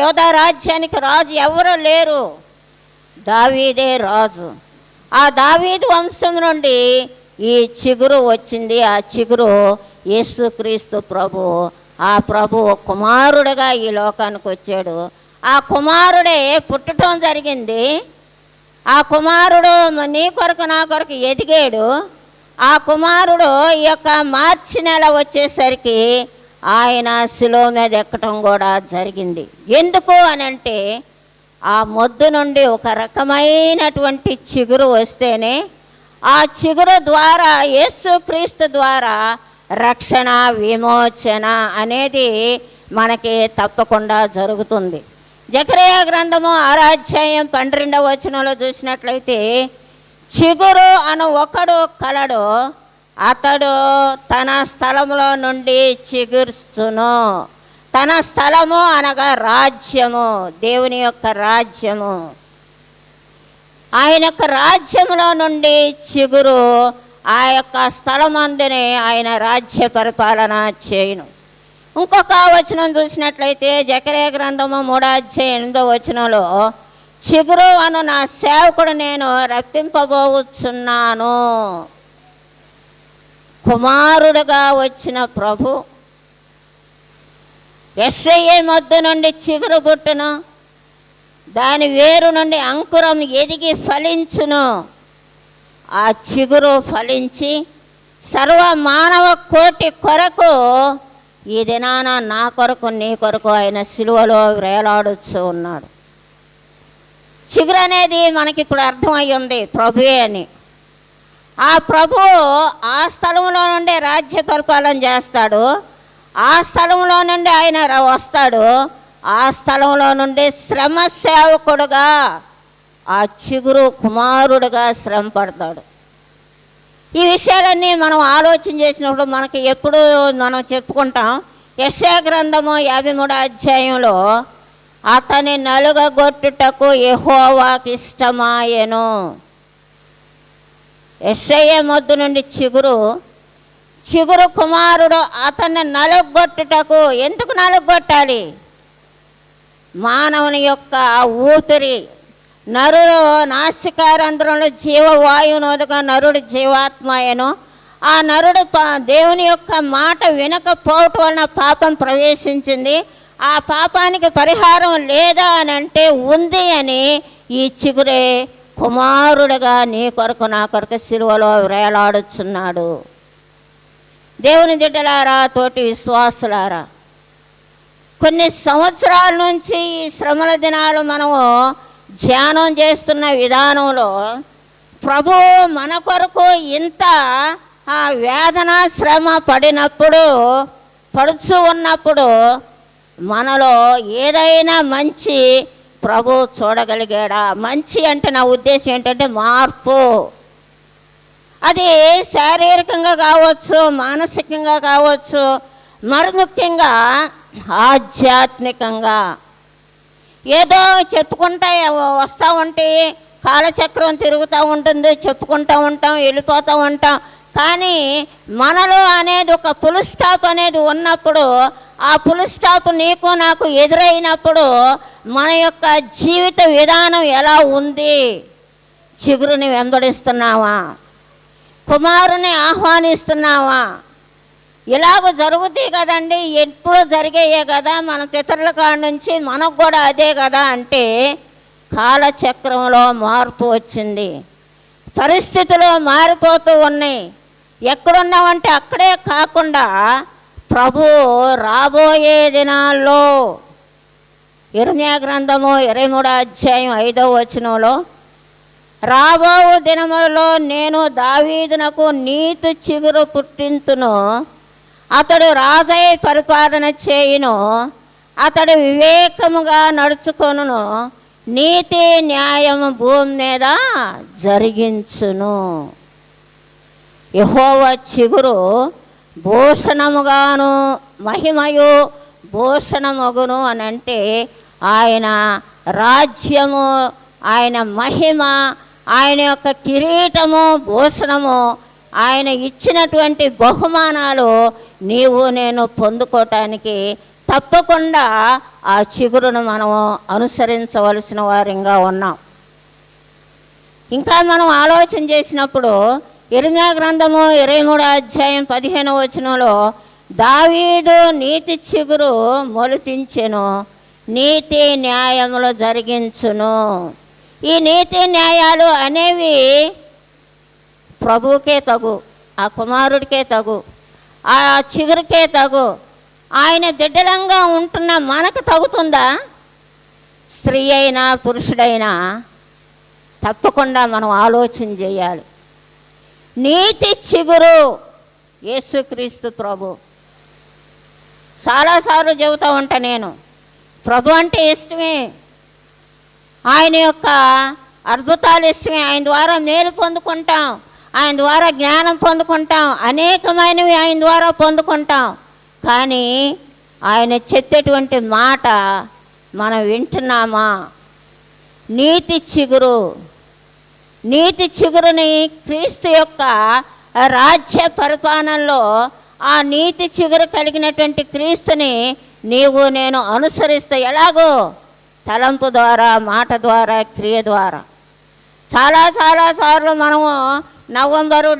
యూదా రాజ్యానికి రాజు ఎవరు లేరు, దావీదే రాజు. ఆ దావీదు వంశం నుండి ఈ చిగురు వచ్చింది. ఆ చిగురు యేసుక్రీస్తు ప్రభు. ఆ ప్రభు కుమారుడుగా ఈ లోకానికి వచ్చాడు. ఆ కుమారుడే పుట్టడం జరిగింది. ఆ కుమారుడు నీ కొరకు నా కొరకు ఎదిగాడు. ఆ కుమారుడు ఈ యొక్క మార్చి నెల వచ్చేసరికి ఆయన శిలువ మీద ఎక్కడం కూడా జరిగింది. ఎందుకు అనంటే ఆ మొద్దు నుండి ఒక రకమైనటువంటి చిగురు వస్తేనే ఆ చిగురు ద్వారా యేసుక్రీస్తు ద్వారా రక్షణ విమోచన అనేది మనకి తప్పకుండా జరుగుతుంది. జకరియా గ్రంథము 6వ అధ్యాయం 12వ వచనంలో చూసినట్లయితే, చిగురు అను ఒకడు కలడు, అతడు తన స్థలములో నుండి చిగుర్చును. తన స్థలము అనగా రాజ్యము, దేవుని యొక్క రాజ్యము. ఆయన యొక్క రాజ్యములో నుండి చిగురు ఆ యొక్క స్థలమందునే ఆయన రాజ్య పరిపాలన చేయును. ఇంకొక వచనం చూసినట్లయితే జకరియా గ్రంథము 3వ అధ్యాయం 8వ వచనంలో, చిగురు అను నా సేవకుడు నేను రప్పింపబోచున్నాను. కుమారుడుగా వచ్చిన ప్రభు యెషయా మొద్దు నుండి చిగురు పుట్టును, దాని వేరు నుండి అంకురం ఎదిగి ఫలించును. ఆ చిగురు ఫలించి సర్వ మానవ కోటి కొరకు ఈ దినాన నా కొరకు నీ కొరకు ఆయన సిలువలో వేలాడుచూ ఉన్నాడు. చిగురు అనేది మనకి ఇప్పుడు అర్థమై ఉంది ప్రభువే అని. ఆ ప్రభు ఆ స్థలంలో నుండి రాజ్య పరిపాలన చేస్తాడు. ఆ స్థలంలో నుండి ఆయన వస్తాడు. ఆ స్థలంలో నుండి శ్రమ సేవకుడుగా ఆ చిగురు కుమారుడుగా శ్రమ పడతాడు. ఈ విషయాలన్నీ మనం ఆలోచన చేసినప్పుడు మనకి ఎప్పుడు మనం చెప్పుకుంటాం. యెషయా గ్రంథము 53వ అధ్యాయంలో, అతని నలుగగొట్టుటకు యెహోవాకి ఇష్టమాయెను. యెషయా మొద్దు నుండి చిగురు కుమారుడు అతన్ని నలుగొట్టుటకు. ఎందుకు నలుగొట్టాలి? మానవుని యొక్క ఊపిరి, నరుడు నాసికారంధ్రంలో జీవవాయువునోదుగా నరుడు జీవాత్మయను. ఆ నరుడు దేవుని యొక్క మాట వినకపోవటం వలన పాపం ప్రవేశించింది. ఆ పాపానికి పరిహారం లేదా అని అంటే ఉంది అని ఈ చిగురే కుమారుడుగా నీ కొరకు నా కొరకు సిలువలో వేలాడుచున్నాడు. దేవుని బిడ్డలారా, తోటి విశ్వాసులారా, కొన్ని సంవత్సరాల నుంచి ఈ శ్రమల దినాలు మనము ధ్యానం చేస్తున్న విధానంలో ప్రభు మన కొరకు ఇంత ఆ వేదన శ్రమ పడుచు ఉన్నప్పుడు మనలో ఏదైనా మంచి ప్రభు చూడగలిగాడా? మంచి అంటే నా ఉద్దేశం ఏంటంటే మార్పు. అది శారీరకంగా కావచ్చు, మానసికంగా కావచ్చు, మరి ముఖ్యంగా ఆధ్యాత్మికంగా. ఏదో చెప్పుకుంటా వస్తూ ఉంటే కాలచక్రం తిరుగుతూ ఉంటుంది, చెప్పుకుంటూ ఉంటాం, వెళ్ళిపోతూ ఉంటాం. కానీ మనలో అనేది ఒక ఫుల్ స్టాప్ అనేది ఉన్నప్పుడు, ఆ ఫుల్ స్టాప్ నీకు నాకు ఎదురైనప్పుడు మన యొక్క జీవిత విధానం ఎలా ఉంది? చిగురుని వెంబడిస్తున్నావా? కుమారుని ఆహ్వానిస్తున్నావా? ఇలాగ జరుగుతాయి కదండి, ఎప్పుడు జరిగాయే కదా, మన పితరుల కాడ నుంచి మనకు కూడా అదే కదా అంటే కాలచక్రంలో మార్పు వచ్చింది. పరిస్థితులు మారిపోతూ ఉన్నాయి. ఎక్కడున్నామంటే అక్కడే కాకుండా ప్రభు రాబోయే దినాల్లో యెరెమీయా గ్రంథము 23వ అధ్యాయం 5వ వచనంలో, రాబో దినములలో నేను దావీదునకు నీతి చిగురు పుట్టింతును, అతడు రాజై పరిపాలన చేయును, అతడు వివేకముగా నడుచుకొనును, నీతి న్యాయము భూమి మీద జరిగించును. యెహోవా చిగురు భూషణముగాను మహిమయు భూషణమగును అని అంటే ఆయన రాజ్యము, ఆయన మహిమ, ఆయన యొక్క కిరీటము, భూషణము, ఆయన ఇచ్చినటువంటి బహుమానాలు నీవు నేను పొందుకోవటానికి తప్పకుండా ఆ చిగురును మనం అనుసరించవలసిన వారిగా ఉన్నాం. ఇంకా మనం ఆలోచన చేసినప్పుడు యెరెమీయా గ్రంథము 23వ అధ్యాయం 15వ వచనంలో, దావీదు నీతి చిగురు మొలిపించెను, నీతి న్యాయములు జరిగించును. ఈ నీతి న్యాయాలు అనేవి ప్రభువుకే తగు, ఆ కుమారుడికే తగు, ఆ చిగురుకే తగు. ఆయన బిడ్డలంగా ఉంటున్న మనకు తగుతుందా? స్త్రీ అయినా పురుషుడైనా తప్పకుండా మనం ఆలోచన చేయాలి. నీతి చిగురు యేసుక్రీస్తు ప్రభు. చాలాసార్లు చెబుతూ ఉంటా నేను, ప్రభు అంటే ఇష్టమే, ఆయన యొక్క అద్భుతాలు ఇష్టమే, ఆయన ద్వారా మేలు పొందుకుంటాం, ఆయన ద్వారా జ్ఞానం పొందుకుంటాం, అనేకమైనవి ఆయన ద్వారా పొందుకుంటాం. కానీ ఆయన చెప్పేటువంటి మాట మనం వింటున్నామా? నీతి చిగురుని క్రీస్తు యొక్క రాజ్య పరిపాలనలో ఆ నీతి చిగురు కలిగినటువంటి క్రీస్తుని నీవు నేను అనుసరిస్తే ఎలాగో? తలంపు ద్వారా, మాట ద్వారా, క్రియ ద్వారా. చాలా సార్లు మనము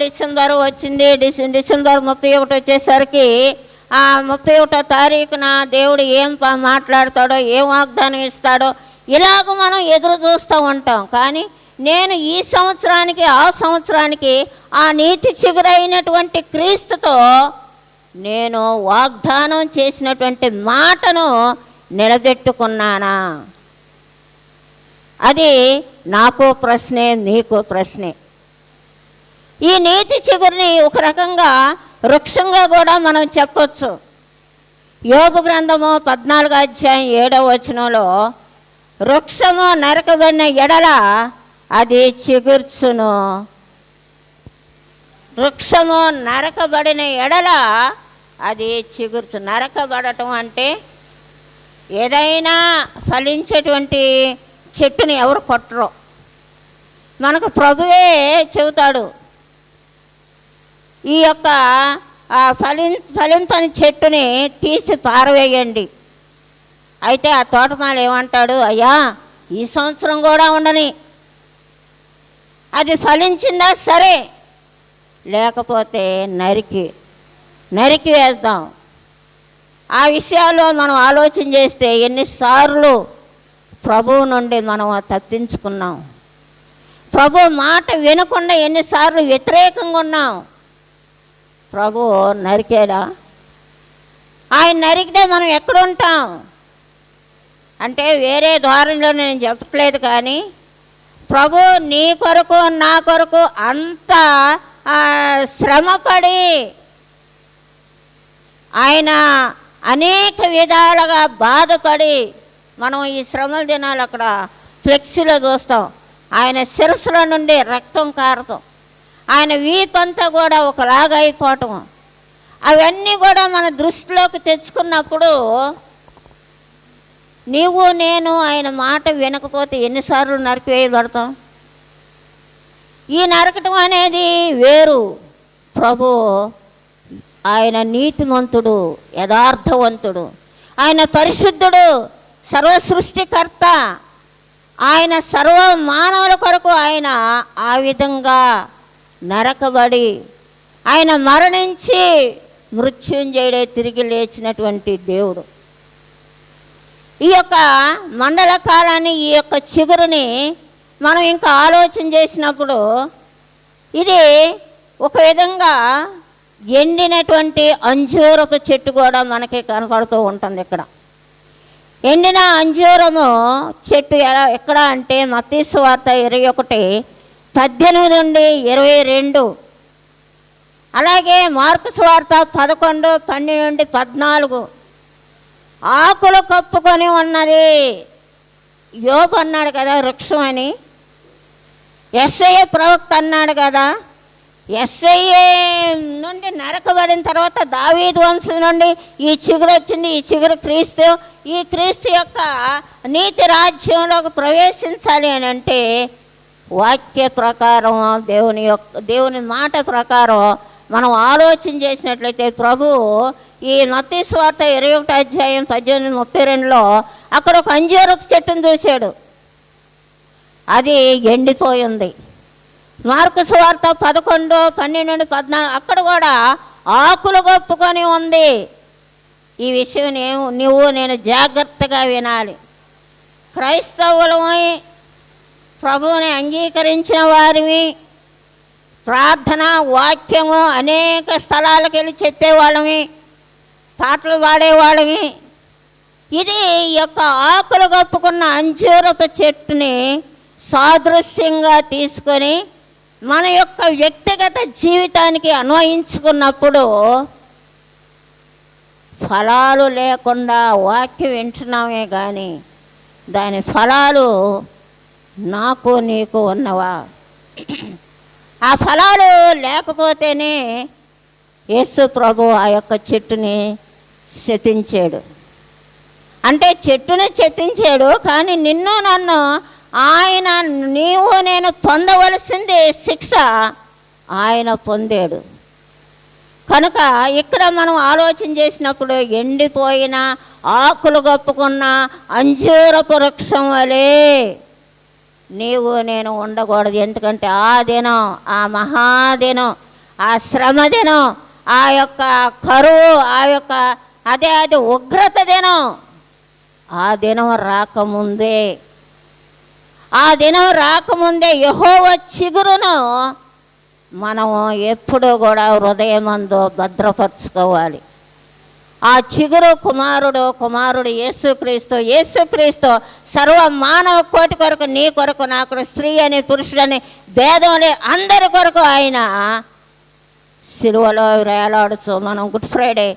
డిసెంబరు వచ్చింది, డిసెంబర్ 31 వచ్చేసరికి ఆ 31వ తారీఖున దేవుడు ఏం మాట్లాడతాడో, ఏం వాగ్దానం ఇస్తాడో ఇలాగ మనం ఎదురు చూస్తూ ఉంటాం. కానీ నేను ఈ సంవత్సరానికి ఆ సంవత్సరానికి ఆ నీతి చిగురైనటువంటి క్రీస్తుతో నేను వాగ్దానం చేసినటువంటి మాటను నిలబెట్టుకున్నానా? అది నాకు ప్రశ్నే, నీకు ప్రశ్నే. ఈ నీతి చిగురిని ఒక రకంగా వృక్షంగా కూడా మనం చెప్పొచ్చు. యోబు గ్రంథము 14వ అధ్యాయం 7వ వచనంలో, వృక్షము నరకబడిన ఎడల అది చిగుర్చును. వృక్షము నరకబడిన ఎడల అది చిగుర్చు. నరకబడటం అంటే ఏదైనా ఫలించేటువంటి చెట్టుని ఎవరు కొట్టరు. మనకు ప్రభువే చెబుతాడు, ఈ యొక్క ఫలింపని చెట్టుని తీసి పారవేయండి. అయితే ఆ తోటమాలి ఏమంటాడు, అయ్యా ఈ సంవత్సరం కూడా ఉండని, అది ఫలించిందా సరే, లేకపోతే నరికి వేద్దాం. ఆ విషయాల్లో మనం ఆలోచన చేస్తే ఎన్నిసార్లు ప్రభువు నుండి మనం తప్పించుకున్నాం. ప్రభు మాట వినకుండా ఎన్నిసార్లు వ్యతిరేకంగా ఉన్నాం. ప్రభు నరికేడా? ఆయన నరికితే మనం ఎక్కడుంటాం అంటే వేరే ద్వారంలో నేను చెప్పట్లేదు, కానీ ప్రభు నీ కొరకు నా కొరకు అంత శ్రమపడి ఆయన అనేక విధాలుగా బాధపడి, మనం ఈ శ్రమల దినాలు అక్కడ ఫ్లెక్సీలో చూస్తాం, ఆయన శిరస్సుల నుండి రక్తం కారతం, ఆయన వీపంతా కూడా ఒకలాగా అయిపోవటం, అవన్నీ కూడా మన దృష్టిలోకి తెచ్చుకున్నప్పుడు నీవు నేను ఆయన మాట వినకపోతే ఎన్నిసార్లు నరికివేయబడతాం. ఈ నరకటం అనేది వేరు. ప్రభు ఆయన నీతిమంతుడు, యథార్థవంతుడు, ఆయన పరిశుద్ధుడు, సర్వసృష్టికర్త. ఆయన సర్వ మానవుల కొరకు ఆయన ఆ విధంగా నరకబడి ఆయన మరణించి మృత్యుంజయుడే తిరిగి లేచినటువంటి దేవుడు. ఈ యొక్క మండల కాలాన్ని, ఈ యొక్క చిగురుని మనం ఇంకా ఆలోచన చేసినప్పుడు ఇది ఒక విధంగా ఎండినటువంటి అంజూరపు చెట్టు కూడా మనకి కనపడుతూ ఉంటుంది. ఇక్కడ ఎండిన అంజూరము చెట్టు ఎక్కడ అంటే మత్తయి సువార్త 21:18 నుండి 22, అలాగే మార్కు సువార్త 11:12 నుండి 14. ఆకులు కప్పుకొని ఉన్నది. యోబు అన్నాడు కదా వృక్షం అని, యెషయా ప్రవక్త అన్నాడు కదా, యెషయా నుండి నరకబడిన తర్వాత దావీదు వంశం నుండి ఈ చిగురు వచ్చింది. ఈ చిగురు క్రీస్తు. ఈ క్రీస్తు యొక్క నీతి రాజ్యంలోకి ప్రవేశించాలి అని అంటే వాక్య ప్రకారం, దేవుని మాట ప్రకారం మనం ఆలోచన చేసినట్లయితే ప్రభు ఈ మత్తయి సువార్త 21:18-32లో అక్కడ ఒక అంజూరపు చెట్టును చూశాడు, అది ఎండిపోయింది. మార్కు సువార్త 11:12-14 అక్కడ కూడా ఆకులు కప్పుకొని ఉంది. ఈ విషయం నువ్వు నేను జాగ్రత్తగా వినాలి. క్రైస్తవులమై ప్రభువుని అంగీకరించిన వారివి, ప్రార్థన వాక్యము అనేక స్థలాలకు వెళ్ళి చెప్పేవాళ్ళమి, పాటలు పాడేవాళ్ళమి, ఇది ఈ యొక్క ఆకులు కప్పుకున్న అంజూరపు చెట్టుని సాదృశ్యంగా తీసుకొని మన యొక్క వ్యక్తిగత జీవితానికి అన్వయించుకున్నప్పుడు ఫలాలు లేకుండా వాక్యం వింటున్నామే కానీ దాని ఫలాలు నాకు నీకు ఉన్నవా? ఆ ఫలాలు లేకపోతేనే యేసు ప్రభు ఆ యొక్క చెట్టుని శపించాడు. అంటే చెట్టుని శపించాడు, కానీ నిన్ను నన్ను ఆయన, నీవు నేను పొందవలసింది శిక్ష ఆయన పొందాడు. కనుక ఇక్కడ మనం ఆలోచన చేసినప్పుడు ఎండిపోయిన ఆకులు కప్పుకున్న అంజూరపు వృక్షం వలె నీవు నేను ఉండకూడదు. ఎందుకంటే ఆ దినం, ఆ మహాదినం, ఆ శ్రమ దినం, ఆ యొక్క కరువు, ఆ యొక్క అది ఉగ్రత దినం, ఆ దినం రాకముందే, ఆ దినం రాకముందే యెహోవా చిగురును మనం ఎప్పుడూ కూడా హృదయమందు భద్రపరచుకోవాలి. ఆ చిగురు కుమారుడు యేసుక్రీస్తు సర్వ మానవ కోటి కొరకు, నీ కొరకు, నా కొరకు, స్త్రీ అని పురుషుడని భేదం లే అందరి కొరకు ఆయన సిలువలో వేలాడుచు. మనం గుడ్ ఫ్రైడే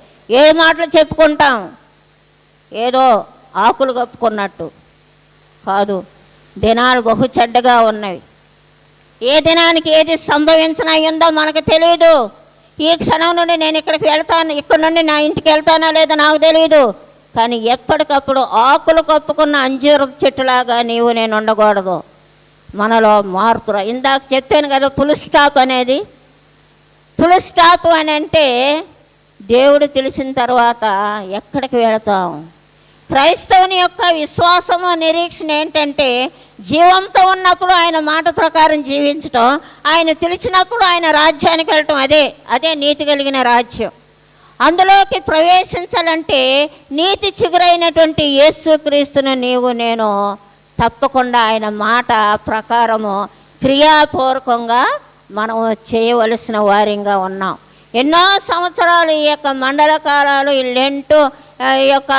7 మాటలు చెప్పుకుంటాం, ఏదో ఆకులు కప్పుకున్నట్టు కాదు. దినాలు బహు చెడ్డగా ఉన్నవి. ఏ దినానికి ఏది సంభవించనయ్యిందో మనకు తెలియదు. ఈ క్షణం నుండి నేను ఇక్కడికి వెళ్తాను, ఇక్కడ నుండి నా ఇంటికి వెళ్తానో లేదో నాకు తెలియదు. కానీ ఎప్పటికప్పుడు ఆకులు కప్పుకున్న అంజూరు చెట్టులాగా నీవు నేను ఉండకూడదు. మనలో మార్పు. ఇందాక చెప్పాను కదా, ఫుల్ స్టాప్ అనేది. ఫుల్ స్టాప్ అని అంటే దేవుడు తెలిసిన తర్వాత ఎక్కడికి వెళతాం? క్రైస్తవుని యొక్క విశ్వాసము, నిరీక్షణ ఏంటంటే జీవంతో ఉన్నప్పుడు ఆయన మాట ప్రకారం జీవించటం, ఆయన పిలిచినప్పుడు ఆయన రాజ్యానికి వెళ్ళటం. అదే నీతి కలిగిన రాజ్యం. అందులోకి ప్రవేశించాలంటే నీతి చిగురైనటువంటి యేసుక్రీస్తును నీవు నేను తప్పకుండా ఆయన మాట ప్రకారము క్రియాపూర్వకంగా మనం చేయవలసిన వారిగా ఉన్నాం. ఎన్నో సంవత్సరాలు ఈ యొక్క మండల కాలాలు, ఈ లెంటు, ఈ యొక్క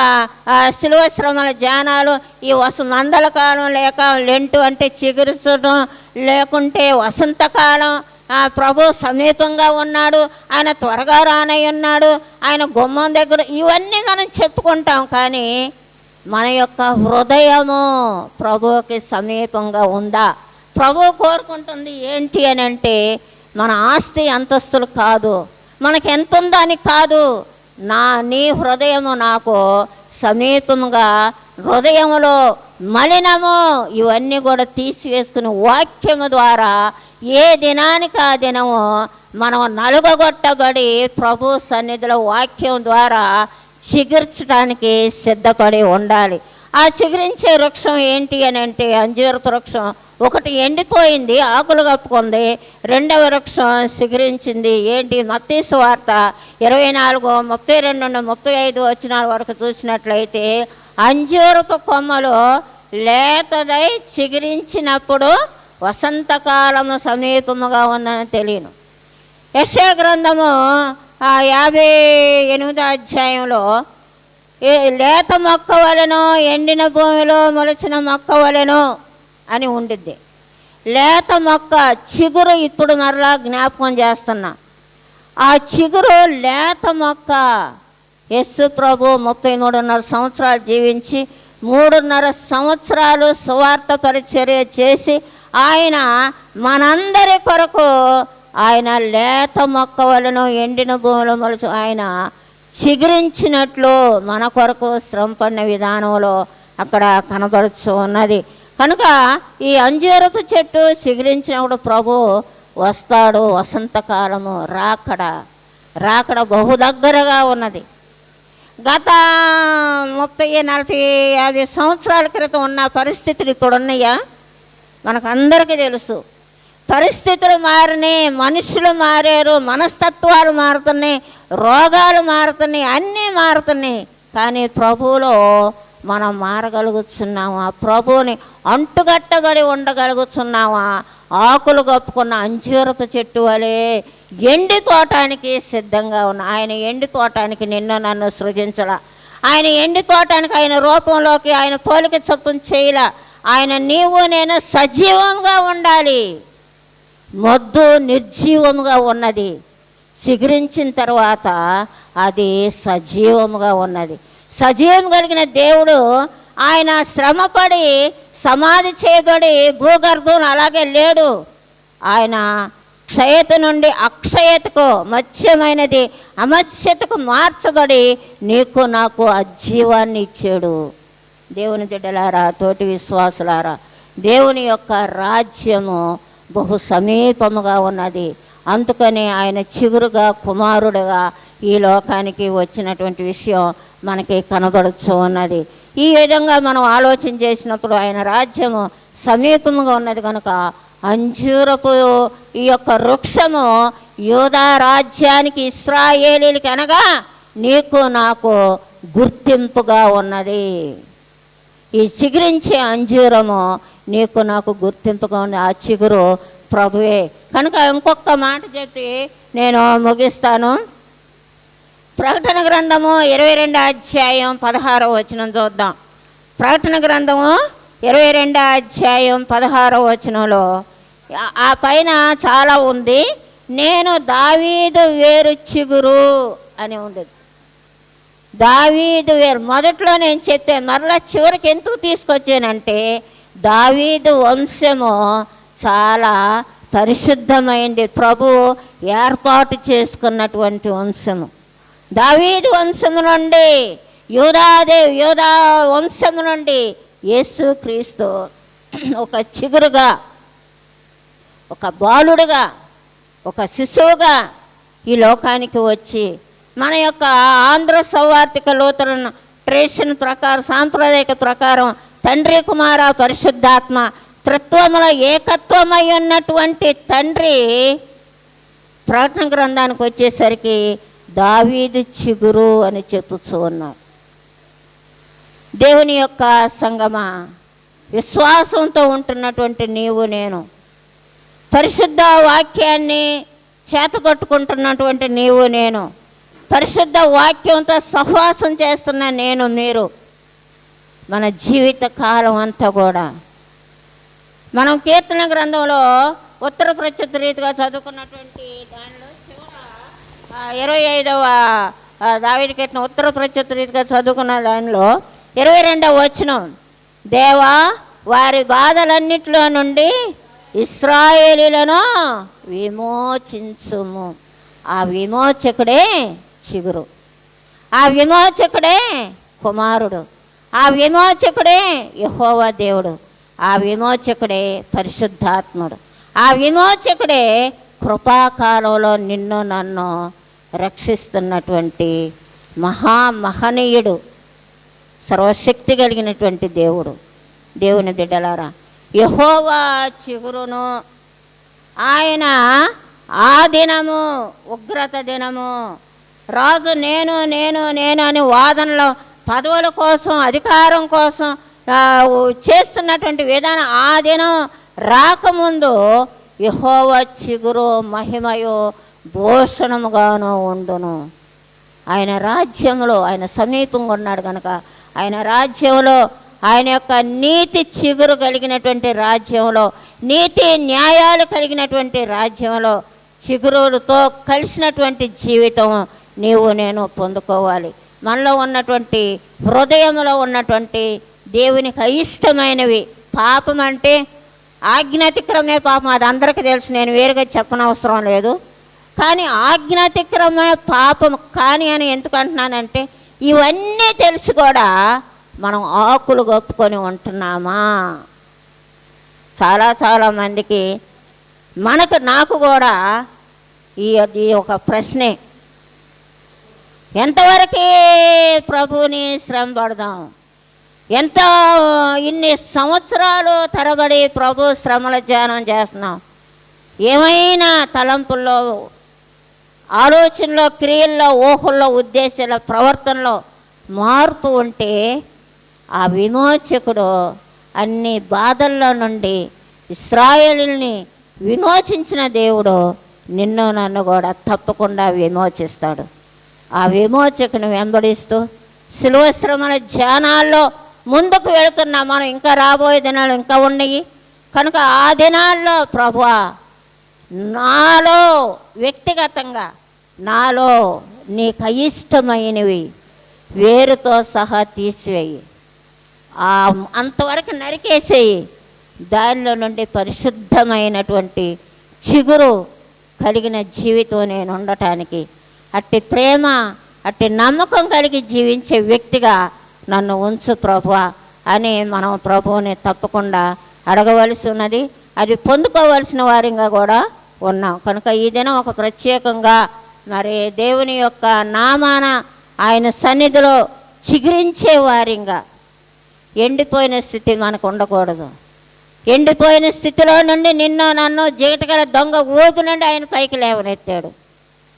శిలువ శ్రమల ధ్యానాలు, ఈ మండల కాలం లేక లెంటు అంటే చిగురుచడం, లేకుంటే వసంతకాలం, ప్రభు సమీపంగా ఉన్నాడు, ఆయన త్వరగా రానై ఉన్నాడు, ఆయన గుమ్మం దగ్గర, ఇవన్నీ మనం చెప్పుకుంటాం. కానీ మన యొక్క హృదయము ప్రభువుకి సమీపంగా ఉందా? ప్రభు కోరుకుంటుంది ఏంటి అని అంటే మన ఆస్తి అంతస్తులు కాదు, మనకి ఎంత ఉందో అని కాదు, నీ హృదయము నాకు సమీపంగా, హృదయములో మలినము ఇవన్నీ కూడా తీసివేసుకుని వాక్యము ద్వారా ఏ దినానికి ఆ దినము మనం నలుగగొట్టబడి ప్రభు సన్నిధిలో వాక్యం ద్వారా చిగుర్చడానికి సిద్ధపడి ఉండాలి. ఆ చిగురించే వృక్షం ఏంటి అని అంటే అంజూరపు వృక్షం. ఒకటి ఎండిపోయింది, ఆకులు కప్పుకుంది. రెండవ వృక్షం చిగురించింది. ఏంటి? మత్తయి సువార్త 24:32-35 వచనాల వరకు చూసినట్లయితే అంజూరపు కొమ్మలు లేతదై చిగురించినప్పుడు వసంతకాలము సమీపముగా ఉందని తెలియను. యెషయా గ్రంథము 58వ అధ్యాయంలో లేత మొక్క వలెను, ఎండిన భూమిలో మొలిచిన మొక్క వలెను అని ఉండిద్ది. లేత మొక్క చిగురు ఇప్పుడు మరలా జ్ఞాపకం చేస్తున్నా. ఆ చిగురు లేత మొక్క. యేసు ప్రభు 33.5 సంవత్సరాలు జీవించి 3.5 సంవత్సరాలు సువార్త పరిచర్య చేసి ఆయన మనందరి కొరకు ఆయన లేత మొక్క వలెను, ఎండిన భూమిలో మొలిచి ఆయన చిగురించినట్లు మన కొరకు శ్రమపడిన విధానంలో అక్కడ కనబడుచు ఉన్నది. కనుక ఈ అంజూరపు చెట్టు చిగురించినప్పుడు ప్రభు వస్తాడు. వసంతకాలము రాకడ బహు దగ్గరగా ఉన్నది. గత 30-40-50 సంవత్సరాల క్రితం ఉన్న పరిస్థితులు ఇప్పుడు ఉన్నాయా? మనకు అందరికీ తెలుసు. పరిస్థితులు మారినాయి, మనుషులు మారారు, మనస్తత్వాలు మారుతున్నాయి, రోగాలు మారుతున్నాయి, అన్నీ మారుతున్నాయి. కానీ ప్రభువులో మనం మారగలుగుతున్నామా? ప్రభువుని అంటుగట్టబడి ఉండగలుగుతున్నామా? ఆకులు కప్పుకున్న అంజూరపు చెట్టు వలె ఎండిపోవటానికి సిద్ధంగా ఉన్న ఆయన ఎండిపోవటానికి నిన్ను నన్ను సృజించాల. ఆయన ఎండిపోవటానికి ఆయన రూపంలోకి ఆయన పోలిక చొప్పున చేయలే. ఆయన నీవు నేను సజీవంగా ఉండాలి. మొద్దు నిర్జీవముగా ఉన్నది, చిగురించిన తర్వాత అది సజీవముగా ఉన్నది. సజీవం కలిగిన దేవుడు ఆయన శ్రమపడి సమాధి చేయబడి భూగర్భం అలాగే లేడు. ఆయన క్షయత నుండి అక్షయతకు, మత్స్యమైనది అమత్స్యతకు మార్చబడి నీకు నాకు అజీవాన్ని ఇచ్చాడు. దేవుని బిడ్డలారా, తోటి విశ్వాసులారా, దేవుని యొక్క రాజ్యము బహు సమీపముగా ఉన్నది. అందుకని ఆయన చిగురుగా కుమారుడుగా ఈ లోకానికి వచ్చినటువంటి విషయం మనకి కనబడుతూ ఉన్నది. ఈ విధంగా మనం ఆలోచన చేసినప్పుడు ఆయన రాజ్యము సమీపముగా ఉన్నది కనుక అంజూరపు ఈ యొక్క వృక్షము యూదా రాజ్యానికి, ఇశ్రాయేలీలకి అనగా నీకు నాకు గుర్తింపుగా ఉన్నది. ఈ చిగురించే అంజూరము నీకు నాకు గుర్తింపుగా ఉంది. ఆ చిగురు ప్రభువే. కనుక ఇంకొక మాట చెప్పి నేను ముగిస్తాను. ప్రకటన గ్రంథము 22వ అధ్యాయం 16వ వచనం చూద్దాం. ప్రకటన గ్రంథము 22వ అధ్యాయం 16వ వచనంలో ఆ పైన చాలా ఉంది. నేను దావీదు వేరు చిగురు అని ఉంది. దావీదు వేరు మొదట్లో నేను చెప్పాను, మరలా చివరికి ఎందుకు తీసుకొచ్చానంటే దావీదు వంశము చాలా పరిశుద్ధమైంది, ప్రభు ఏర్పాటు చేసుకున్నటువంటి వంశము. దావీదు వంశము నుండి యూదా వంశము నుండి యేసుక్రీస్తు ఒక చిగురుగా, ఒక బాలుడుగా, ఒక శిశువుగా ఈ లోకానికి వచ్చి మన యొక్క ఆంధ్ర సౌవార్తిక లూథరన్ ట్రెడిషన్ ప్రకారం, సాంప్రదాయిక ప్రకారం తండ్రి కుమార పరిశుద్ధాత్మ త్రిత్వములో ఏకత్వమై ఉన్నటువంటి తండ్రి ప్రకటన గ్రంథానికి వచ్చేసరికి దావీదు చిగురు అని చెప్పుతూ ఉన్నారు. దేవుని యొక్క సంగమా, విశ్వాసంతో ఉంటున్నటువంటి నీవు నేను, పరిశుద్ధ వాక్యాన్ని చేతకొట్టుకుంటున్నటువంటి నీవు నేను, పరిశుద్ధ వాక్యంతో సహవాసం చేస్తున్న నేను మీరు, మన జీవిత కాలం అంతా కూడా మనం కీర్తన గ్రంథంలో ఉత్తర ప్రత్యుత్తర రీతిగా చదువుకున్నటువంటి దానిలో చివర 25వ దావీదు కీర్తన ఉత్తర ప్రత్యుత్తర రీతిగా చదువుకున్న దానిలో 22వ వచనం, దేవా వారి బాధలన్నిటిలో నుండి ఇశ్రాయేలీలను విమోచించుము. ఆ విమోచకుడే చిగురు, ఆ విమోచకుడే కుమారుడు, ఆ విమోచకుడే యెహోవా దేవుడు, ఆ విమోచకుడే పరిశుద్ధాత్ముడు, ఆ విమోచకుడే కృపాకాలంలో నిన్ను నన్ను రక్షిస్తున్నటువంటి మహనీయుడు, సర్వశక్తి కలిగినటువంటి దేవుడు. దేవుని బిడ్డలారా, యెహోవా చిగురును, ఆయన ఆ దినము ఉగ్రత దినము, రాజు నేను నేను నేను అని వాదనలో పదవుల కోసం అధికారం కోసం చేస్తున్నటువంటి విధానం ఆ దినం రాకముందు యెహోవా చిగురు మహిమయో భూషణముగాను ఉండును. ఆయన రాజ్యంలో ఆయన సమీపంగా ఉన్నాడు కనుక ఆయన రాజ్యంలో, ఆయన యొక్క నీతి చిగురు కలిగినటువంటి రాజ్యంలో, నీతి న్యాయాలు కలిగినటువంటి రాజ్యంలో చిగురులతో కలిసినటువంటి జీవితం నీవు నేను పొందుకోవాలి. మనలో ఉన్నటువంటి హృదయంలో ఉన్నటువంటి దేవునికి అయిష్టమైనవి, పాపం అంటే ఆజ్ఞాతిక్రమే పాపం, అది అందరికీ తెలుసు, నేను వేరుగా చెప్పనవసరం లేదు. కానీ ఆజ్ఞాతిక్రమే పాపం కానీ అని ఎందుకు అంటున్నానంటే ఇవన్నీ తెలిసి కూడా మనం ఆకులు గొప్పుకొని ఉంటున్నామా? చాలా మందికి నాకు కూడా ఈ ఒక ప్రశ్నే, ఎంతవరకు ప్రభువుని శ్రమ పడదాం, ఇన్ని సంవత్సరాలు తరబడి ప్రభు శ్రమల ధ్యానం చేస్తున్నాం, ఏమైనా తలంపుల్లో, ఆలోచనలో, క్రియల్లో, ఊహల్లో, ఉద్దేశాల, ప్రవర్తనలో మార్పు ఉంటే ఆ విమోచకుడు అన్ని బాధల్లో నుండి ఇశ్రాయేలుని విమోచించిన దేవుడు నిన్ను నన్ను కూడా తప్పకుండా విమోచిస్తాడు. ఆ విమోచకుని వెంబడిస్తూ శిలువ శ్రమల ధ్యానాల్లో ముందుకు వెళుతున్నాం మనం. ఇంకా రాబోయే దినాలు ఇంకా ఉన్నాయి కనుక ఆ దినాల్లో ప్రభువా నాలో వ్యక్తిగతంగా నాలో నీకు అయిష్టమైనవి వేరుతో సహా తీసివేయి, అంతవరకు నరికేసేయి. దానిలో నుండి పరిశుద్ధమైనటువంటి చిగురు కలిగిన జీవితం నేను ఉండటానికి, అట్టి ప్రేమ అట్టి నమ్మకం కలిగి జీవించే వ్యక్తిగా నన్ను ఉంచు ప్రభువా అని మనం ప్రభువుని తప్పకుండా అడగవలసి ఉన్నది. అది పొందుకోవలసిన వారిగా కూడా ఉన్నాం. కనుక ఈ దినం ఒక ప్రత్యేకంగా మరి దేవుని యొక్క నామాన ఆయన సన్నిధిలో చిగురించే వారిగా, ఎండిపోయిన స్థితి మనకు ఉండకూడదు. ఎండిపోయిన స్థితిలో నుండి నిన్ను నన్ను జీవితగల దొంగ ఊదు నుండి ఆయన పైకి లేవనెత్తాడు.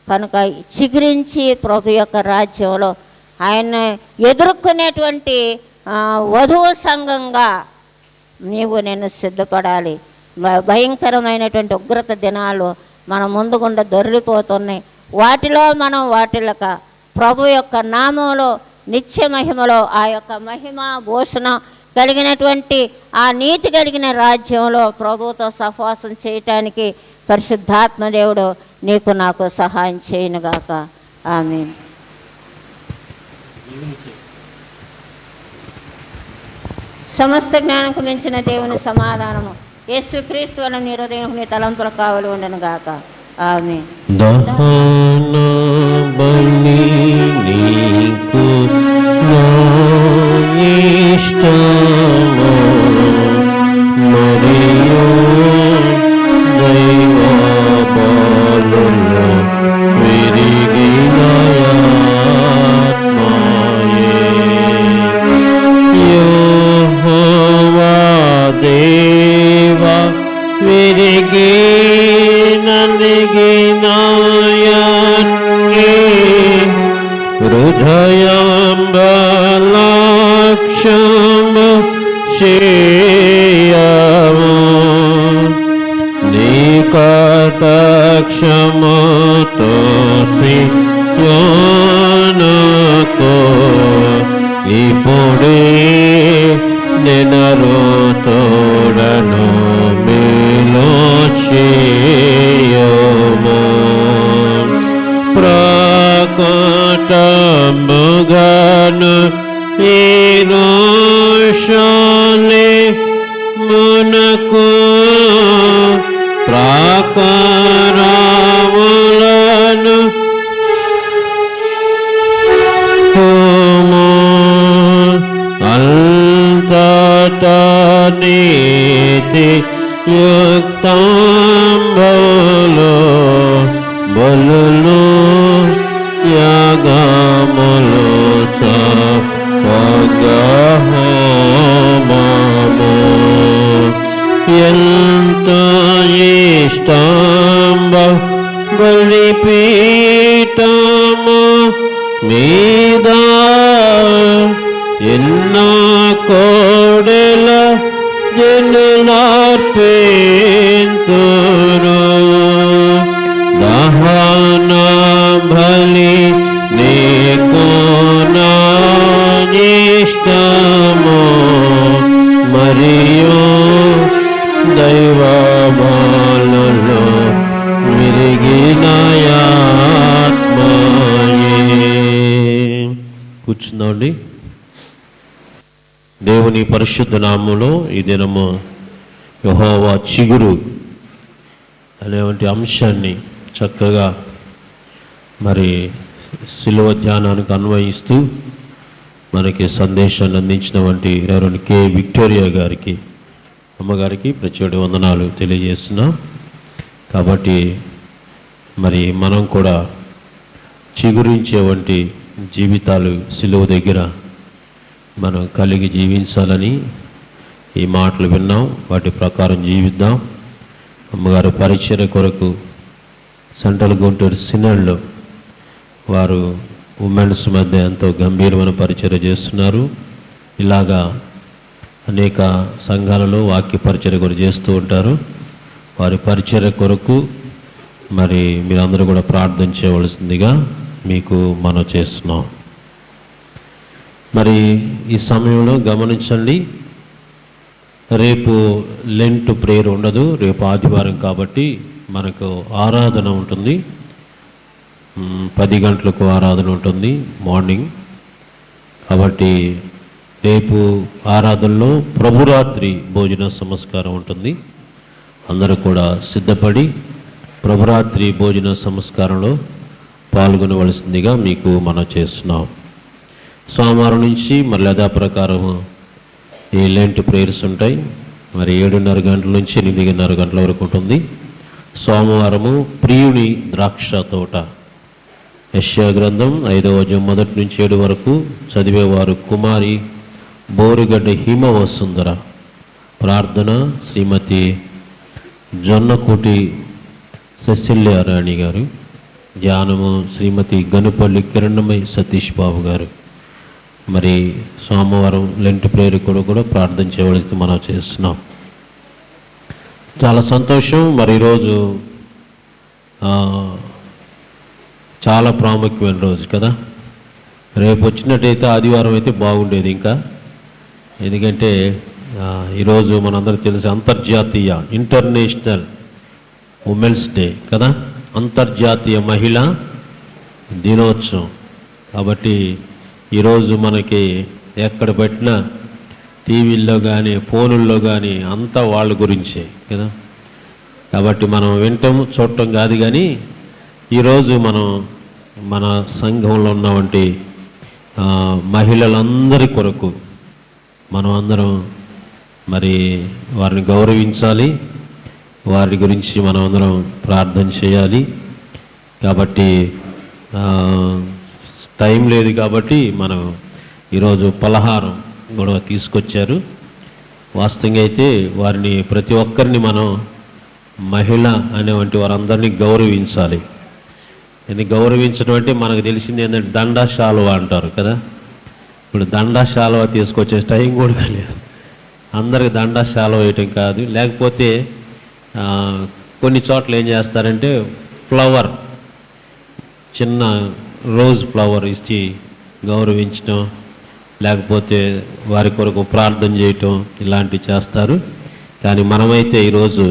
కనుక చిగురించి ప్రభు యొక్క రాజ్యంలో ఆయన ఎదుర్కొనేటువంటి వధువు సంఘంగా నీవు నేను సిద్ధపడాలి. భయంకరమైనటువంటి ఉగ్రత దినాలు మన ముందు గుండా దొరికిపోతున్నాయి. వాటిలో మనం వాటిలక ప్రభు యొక్క నామంలో నిత్య మహిమలో ఆ యొక్క మహిమ భూషణ కలిగినటువంటి ఆ నీతి కలిగిన రాజ్యంలో ప్రభువుతో సహవాసం చేయటానికి పరిశుద్ధాత్మ దేవుడు నీకు నాకు సహాయం చేయనుగాక. ఆమేన్. సమస్త జ్ఞానంకు మించిన దేవుని సమాధానము యేసుక్రీస్తు వలన నీ హృదయం నీ తలంపుల కావలి ఉండను గాక. ఆమేన్. దహన బలి నీకు నా ఇష్టము, మరియు దైవ బలులు విరిగిన ఆత్మయే. యెహోవా దేవా విరిగిన హృదయం బలక్షము చేయము, నీ కటాక్షముతో సియోనుకు ఇప్పుడే నినరు తోడను మేలు చేయము. ప్రకటముగను యెరూషలేమునకు ప్రాకారములను అంతటా నీతి యుక్తంబులు బలులు యాగములు సర్వగహోమము ఎంతో ఇష్టంబ బలిపీఠము మీద ఎన్నో కోడెల జనులార్పింతురు. దహన బలి నీకు నా ఇష్టము, మరియు దైవ బలులు విరిగిన ఆత్మయే. కూర్చుందండి. దేవుని పరిశుద్ధ నామములో ఈ దినము యెహోవా చిగురు అనేటువంటి అంశాన్ని చక్కగా మరి శిలువ ధ్యానానికి అన్వయిస్తూ మనకి సందేశాన్ని అందించినటువంటి రెవరెండ్ కె విక్టోరియా గారికి, అమ్మగారికి ప్రత్యేక వందనాలు తెలియజేస్తున్నాం. కాబట్టి మరి మనం కూడా చిగురించేవంటి జీవితాలు శిలువ దగ్గర మనం కలిగి జీవించాలని ఈ మాటలు విన్నాం. వాటి ప్రకారం జీవిద్దాం. అమ్మగారు పరిచర్య కొరకు సెంట్రల్ గుంటూరు సినడ్లో వారు ఉమెన్స్ మధ్య ఎంతో గంభీరమైన పరిచర్య చేస్తున్నారు. ఇలాగా అనేక సంఘాలలో వాక్య పరిచర్య కూడా చేస్తూ ఉంటారు. వారి పరిచర్య కొరకు మరి మీరందరూ కూడా ప్రార్థన చేయవలసిందిగా మీకు మనం చేస్తున్నాం. మరి ఈ సమయంలో గమనించండి, రేపు లెంట్ ప్రేయర్ ఉండదు, రేపు ఆదివారం కాబట్టి మనకు ఆరాధన ఉంటుంది. 10 గంటలకు ఆరాధన ఉంటుంది మార్నింగ్. కాబట్టి రేపు ఆరాధనలో ప్రభురాత్రి భోజన సంస్కారం ఉంటుంది. అందరూ కూడా సిద్ధపడి ప్రభురాత్రి భోజన సంస్కారంలో పాల్గొనవలసిందిగా మీకు మనం చేస్తున్నాం. సోమవారం నుంచి మరి యథాప్రకారం ఈ లెంట్ ప్రేయర్స్ ఉంటాయి. మరి 7:30 గంటల నుంచి 8:30 గంటల వరకు ఉంటుంది. సోమవారము ప్రియుని ద్రాక్ష తోట, యెషయా గ్రంథం 5వ అధ్యాయం 1 నుంచి 7 వరకు చదివేవారు కుమారి బోరుగడ్డ హిమవసుందర. ప్రార్థన శ్రీమతి జొన్నకోటి సెసిల్య రాణి గారు. ధ్యానము శ్రీమతి గనుపల్లి కిరణమయ్య సతీష్ బాబు గారు. మరి సోమవారం లెంట్ ప్రేయర్ కూడా ప్రార్థన చేయవలసి మనం చేస్తున్నాం. చాలా సంతోషం. మరి ఈరోజు చాలా ప్రాముఖ్యమైన రోజు కదా. రేపు వచ్చినట్టయితే ఆదివారం అయితే బాగుండేది ఇంకా. ఎందుకంటే ఈరోజు మనందరికీ తెలిసి అంతర్జాతీయ ఇంటర్నేషనల్ ఉమెన్స్ డే కదా, అంతర్జాతీయ మహిళా దినోత్సవం. కాబట్టి ఈరోజు మనకి ఎక్కడ పెట్టినా టీవీల్లో కానీ ఫోనుల్లో కానీ అంతా వాళ్ళ గురించే కదా. కాబట్టి మనం వింటాం చూడటం కాదు, కానీ ఈరోజు మనం మన సంఘంలో ఉన్నవంటి మహిళలందరి కొరకు మనం అందరం మరి వారిని గౌరవించాలి, వారి గురించి మనం అందరం ప్రార్థన చేయాలి. కాబట్టి టైం లేదు కాబట్టి మనం ఈరోజు పలహారం కూడా తీసుకొచ్చారు. వాస్తవంగా అయితే వారిని ప్రతి ఒక్కరిని మనం మహిళ అనేవంటి వారందరినీ గౌరవించాలి. ఎందుకు గౌరవించడం అంటే మనకు తెలిసింది ఏంటంటే దండా శాలువ అంటారు కదా. ఇప్పుడు దండా శాలువ తీసుకొచ్చే టైం కూడా లేదు. అందరికి దండా శాలువ వేయటం కాదు, లేకపోతే కొన్ని చోట్ల ఏం చేస్తారంటే ఫ్లవర్, చిన్న రోజ్ ఫ్లవర్ ఇచ్చి గౌరవించడం, లేకపోతే వారి కొరకు ప్రార్థన చేయటం ఇలాంటివి చేస్తారు. కానీ మనమైతే ఈరోజు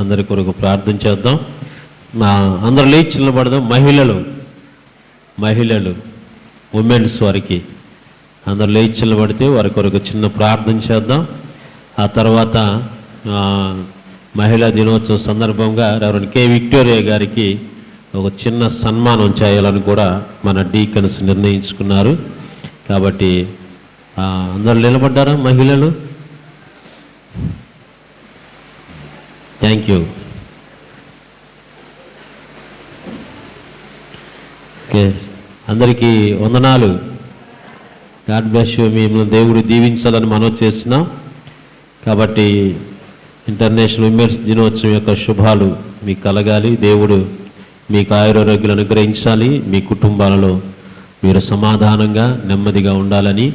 అందరి కొరకు ప్రార్థన చేద్దాం. అందరూ లేచి నిలబడదాం. మహిళలు ఉమెన్స్ వారికి అందరూ లేచి నిలబడితే వారి కొరకు చిన్న ప్రార్థన చేద్దాం. ఆ తర్వాత మహిళా దినోత్సవ సందర్భంగా రెవరెండ్ కె విక్టోరియా గారికి ఒక చిన్న సన్మానం చేయాలని కూడా మన డీకన్స్ నిర్ణయించుకున్నారు. కాబట్టి అందరూ నిలబడ్డారా మహిళలు? Thank you. ఓకే, అందరికీ వందనాలు. God bless you. మేము దేవుడు దీవించాలని మనం చేస్తున్నాం. కాబట్టి ఇంటర్నేషనల్ ఉమెన్స్ దినోత్సవం యొక్క శుభాలు మీకు కలగాలి. దేవుడు మీకు ఆయురారోగ్యాలు అనుగ్రహించాలి. మీ కుటుంబాలలో మీరు సమాధానంగా నెమ్మదిగా ఉండాలని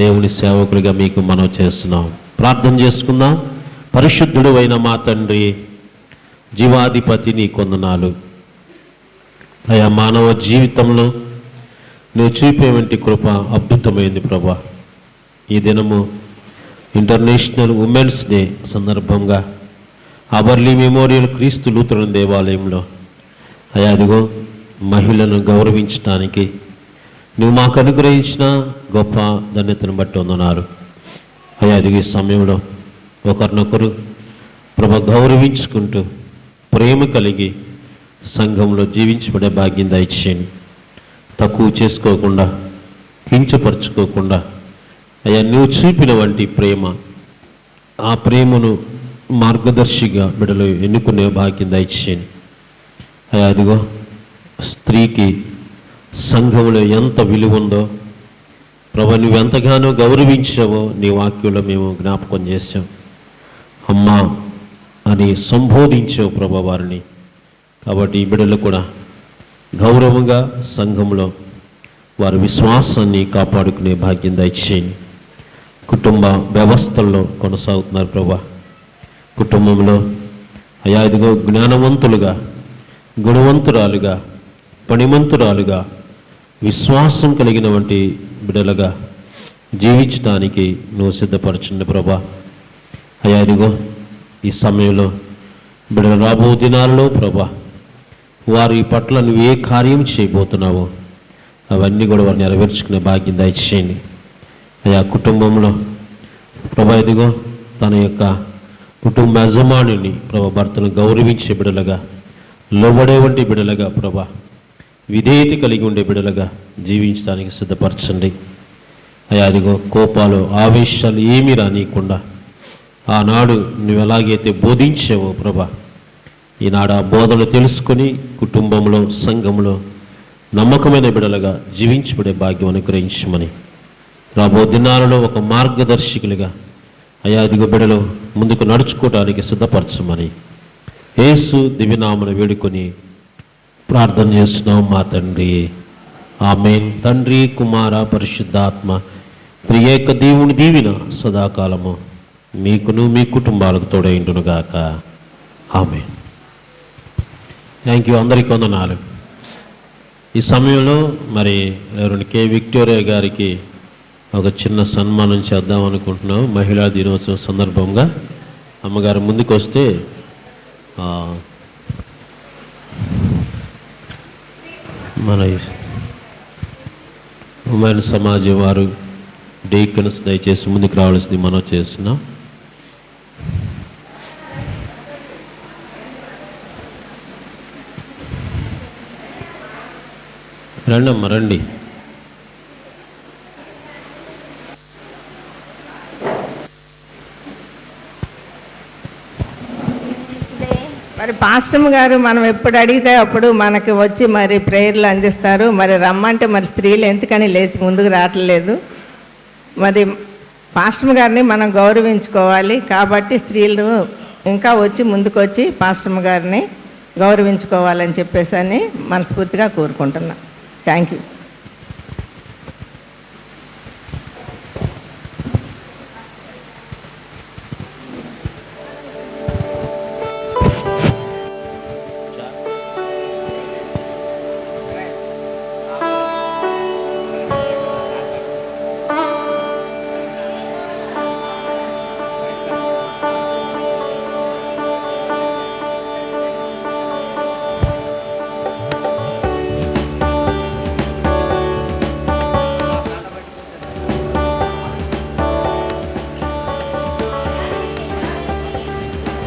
దేవుని సేవకులుగా మీకు మనం చేస్తున్నాం. ప్రార్థన చేసుకుందాం. పరిశుద్ధుడు అయిన మా తండ్రి, జీవాధిపతి, నీ కొందనాలు అయా. మానవ జీవితంలో నువ్వు చూపేవంటి కృప అద్భుతమైంది ప్రభా. ఈ దినము ఇంటర్నేషనల్ ఉమెన్స్ డే సందర్భంగా అబర్లీ మెమోరియల్ క్రీస్తు లూథరన్ దేవాలయంలో అయా అదిగో మహిళలను గౌరవించడానికి నువ్వు మాకు అనుగ్రహించిన గొప్ప ధన్యతను బట్టి వందనాలు అయా. అదిగో ఈ సమయంలో ఒకరినొకరు ప్రభు గౌరవించుకుంటూ ప్రేమ కలిగి సంఘంలో జీవించబడే భాగ్యం దయచేయండి. తక్కువ చేసుకోకుండా, కించపరచుకోకుండా అయ్యా నువ్వు చూపిన వంటి ప్రేమ, ఆ ప్రేమను మార్గదర్శిగా బిడ్డలు ఎన్నుకునే భాగ్యం దయచేయండి అయ్యా. అదిగో స్త్రీకి సంఘంలో ఎంత విలువ ఉందో ప్రభు నువ్వు ఎంతగానో గౌరవించావో నీ వాక్యంలో మేము జ్ఞాపకం చేసాం. అమ్మా అని సంబోధించావు ప్రభు వారిని. కాబట్టి ఈ బిడ్డలు కూడా గౌరవంగా సంఘంలో వారి విశ్వాసాన్ని కాపాడుకునే భాగ్యం దయచేయండి. కుటుంబ వ్యవస్థల్లో కొనసాగుతున్నారు ప్రభా. కుటుంబంలో అయా ఇదిగో జ్ఞానవంతులుగా, గుణవంతురాలుగా, పనిమంతురాలుగా, విశ్వాసం కలిగిన వంటి బిడ్డలుగా జీవించడానికి నువ్వు సిద్ధపరచండి ప్రభా. అయ్యా ఇదిగో ఈ సమయంలో బిడ్డలు రాబో దినాలలో ప్రభా వారి పట్ల నువ్వు ఏ కార్యం చేయబోతున్నావో అవన్నీ కూడా వారు నెరవేర్చుకునే భాగ్యం దయచేయండి. అయ్యా కుటుంబంలో ప్రభా ఇదిగో తన యొక్క కుటుంబ యజమానిని ప్రభా భర్తను గౌరవించే బిడలుగా, లోబడే వంటి బిడలుగా ప్రభా విధేయత కలిగి ఉండే బిడలుగా జీవించడానికి సిద్ధపరచండి. అయ్యా అదిగో కోపాలు ఆవేశాలు ఏమీ రానియకుండా ఆనాడు నువ్వు ఎలాగైతే బోధించావో ప్రభా ఈనాడు ఆ బోధనలు తెలుసుకొని కుటుంబంలో సంఘంలో నమ్మకమైన బిడలుగా జీవించబడే భాగ్యం అనుగ్రహించమని రాబో దినాలలో ఒక మార్గదర్శకులుగా అయ్యా అదిగో బిడలు ముందుకు నడుచుకోవడానికి సిద్ధపరచమని యేసు దివ్యనామను వేడుకొని ప్రార్థన చేస్తున్నాం మా తండ్రి. ఆమేన్. తండ్రి, కుమార, పరిశుద్ధాత్మ ప్రియేక దేవుని దీవిన సదాకాలము మీకును మీ కుటుంబాలకు తోడైండునుగాక. ఆమేన్. Thank you. అందరికీ వందనాలు. ఈ సమయంలో మరి కే విక్టోరియా గారికి ఒక చిన్న సన్మానం చేద్దాం అనుకుంటున్నాం. మహిళా దినోత్సవం సందర్భంగా అమ్మగారు ముందుకు వస్తే మన ఉమెన్ సమాజం వారు డీకన్స్ దయచేసి ముందుకు రావాల్సింది మనం చేస్తున్నాం. రండి అమ్మ రండి. మరి పాస్టమ్ గారు మనం ఎప్పుడు అడిగితే అప్పుడు మనకి వచ్చి మరి ప్రేయర్లు అందిస్తారు. మరి రమ్మంటే మరి స్త్రీలు ఎందుకని లేచి ముందుకు రావట్లేదు. మరి పాస్టమ్ గారిని మనం గౌరవించుకోవాలి. కాబట్టి స్త్రీలు ఇంకా వచ్చి ముందుకు వచ్చి పాస్టమ్ గారిని గౌరవించుకోవాలని చెప్పేసి అని మనస్ఫూర్తిగా కోరుకుంటున్నాను. Thank you.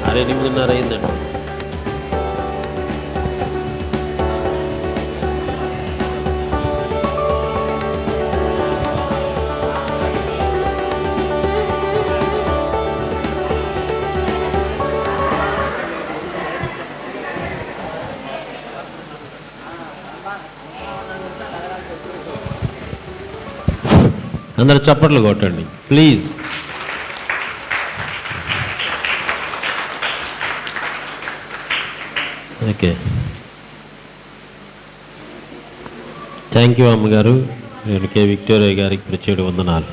అరే 8:30 అయిందండి. అందరు చప్పట్లు కొట్టండి ప్లీజ్. ఓకే, థ్యాంక్ యూ అమ్మగారు. నేను కే విక్టోరియా గారికి ప్రత్యేక వందనాలు.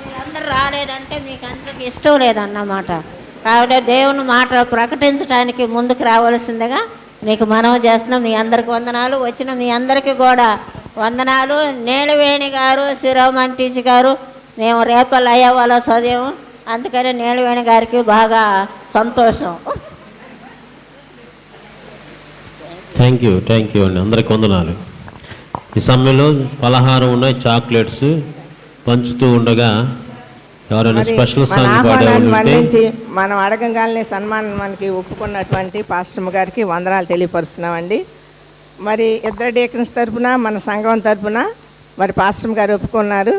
మీరందరూ రాలేదంటే మీకు అందరికి ఇష్టం లేదన్నమాట. కాబట్టి దేవుని మాట ప్రకటించడానికి ముందుకు రావాల్సిందిగా నీకు మనవి చేస్తున్నాం. మీ అందరికి వందనాలు. వచ్చిన మీ అందరికీ కూడా వందనాలు. నీలవేణి గారు, శిరోమంటీజీ గారు, మేము రేపల్ అయ్యేవాళ్ళ చదివాము, అందుకని నీలవేణి గారికి బాగా సంతోషం. థ్యాంక్ యూ అండి. అందరికి వందనాలు. ఈ సమయంలో పలహారం ఉన్నాయి, చాక్లెట్స్ పంచుతూ ఉండగా ఎవరైనా స్పెషల్ సాంగ్ పాడేవాళ్ళు మన్నించి మనం అడగంగానే సన్మానం మనకి ఒప్పుకున్నటువంటి పాస్టమ్ గారికి వందనాలు తెలియపరుస్తున్నామండి. మరి ఇద్దరు డీకన్స్ తరపున మన సంఘం తరపున మరి పాస్టమ్ గారు ఒప్పుకున్నారు.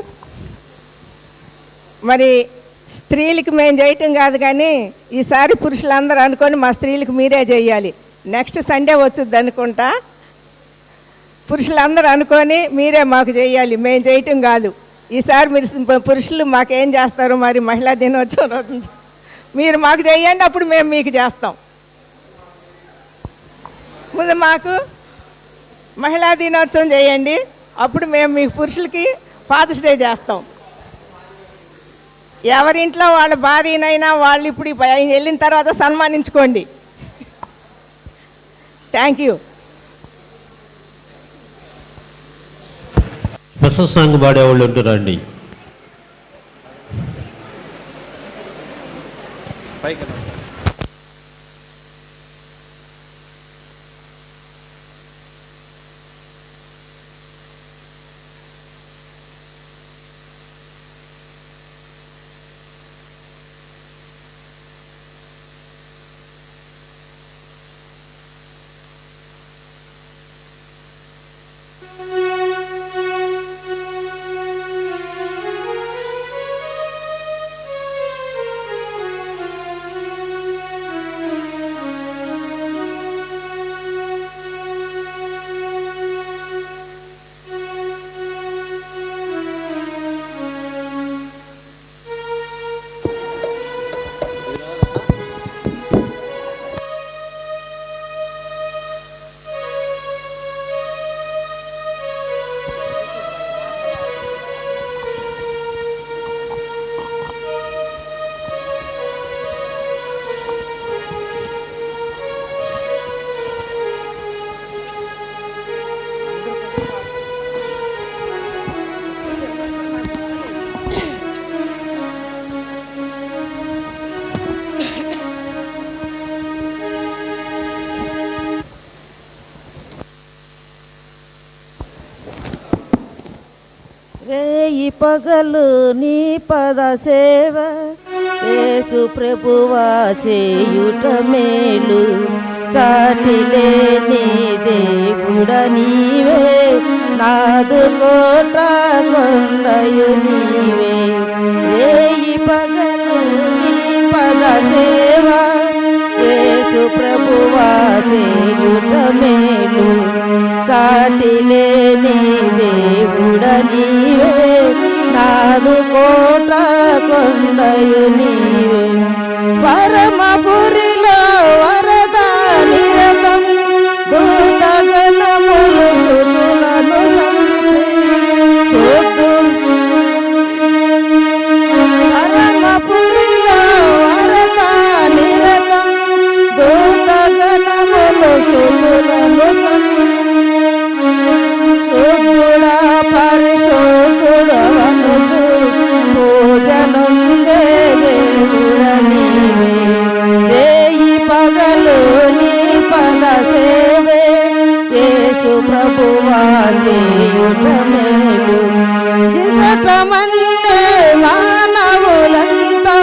మరి స్త్రీలకు మేము చేయటం కాదు కానీ ఈసారి పురుషులందరూ అనుకొని మా స్త్రీలకు మీరే చేయాలి. నెక్స్ట్ సండే వచ్చుద్ది అనుకుంటా. పురుషులందరూ అనుకొని మీరే మాకు చేయాలి, మేము చేయటం కాదు. ఈసారి మీరు పురుషులు మాకేం చేస్తారు మరి మహిళా దినోత్సవం రోజు మీరు మాకు చేయండి, అప్పుడు మేము మీకు చేస్తాం. ముందు మాకు మహిళా దినోత్సవం చేయండి, అప్పుడు మేము మీకు పురుషులకి ఫాదర్స్ డే చేస్తాం. ఎవరింట్లో వాళ్ళ భార్యనైనా వాళ్ళు ఇప్పుడు వెళ్ళిన తర్వాత సన్మానించుకోండి. Thank you. స్పెషల్ సాంగ్ పాడేవాళ్ళు ఉంటారండి. రేయి పగలు నీ పద సేవ యేసు ప్రభువా చేయుట మేలు. చాటిలే నీ దేవుడ నీవే, నాదు కోట కొండయు నీవే. రేయి పగలు నీ పద సేవ యేసు ప్రభువా చేయుట మేలు. చాటిలే నీ దేవుడ నీవే, నాదు కోట కొండయు నీవే. పరమపురిలో వరద నిరతం దూతగణములు స్తుతులను పరమపురిలో వరద నిరతం దూతగణములు స్తుతులను శుద్ధుడా పరిశుద్ధుడవనుచు పూజనుందే దేవుడ నీవే. రేయి పగలు నీ పద సేవే యేసు ప్రభువా చేయుట మేలు. జిగటమన్నే మానవులంతా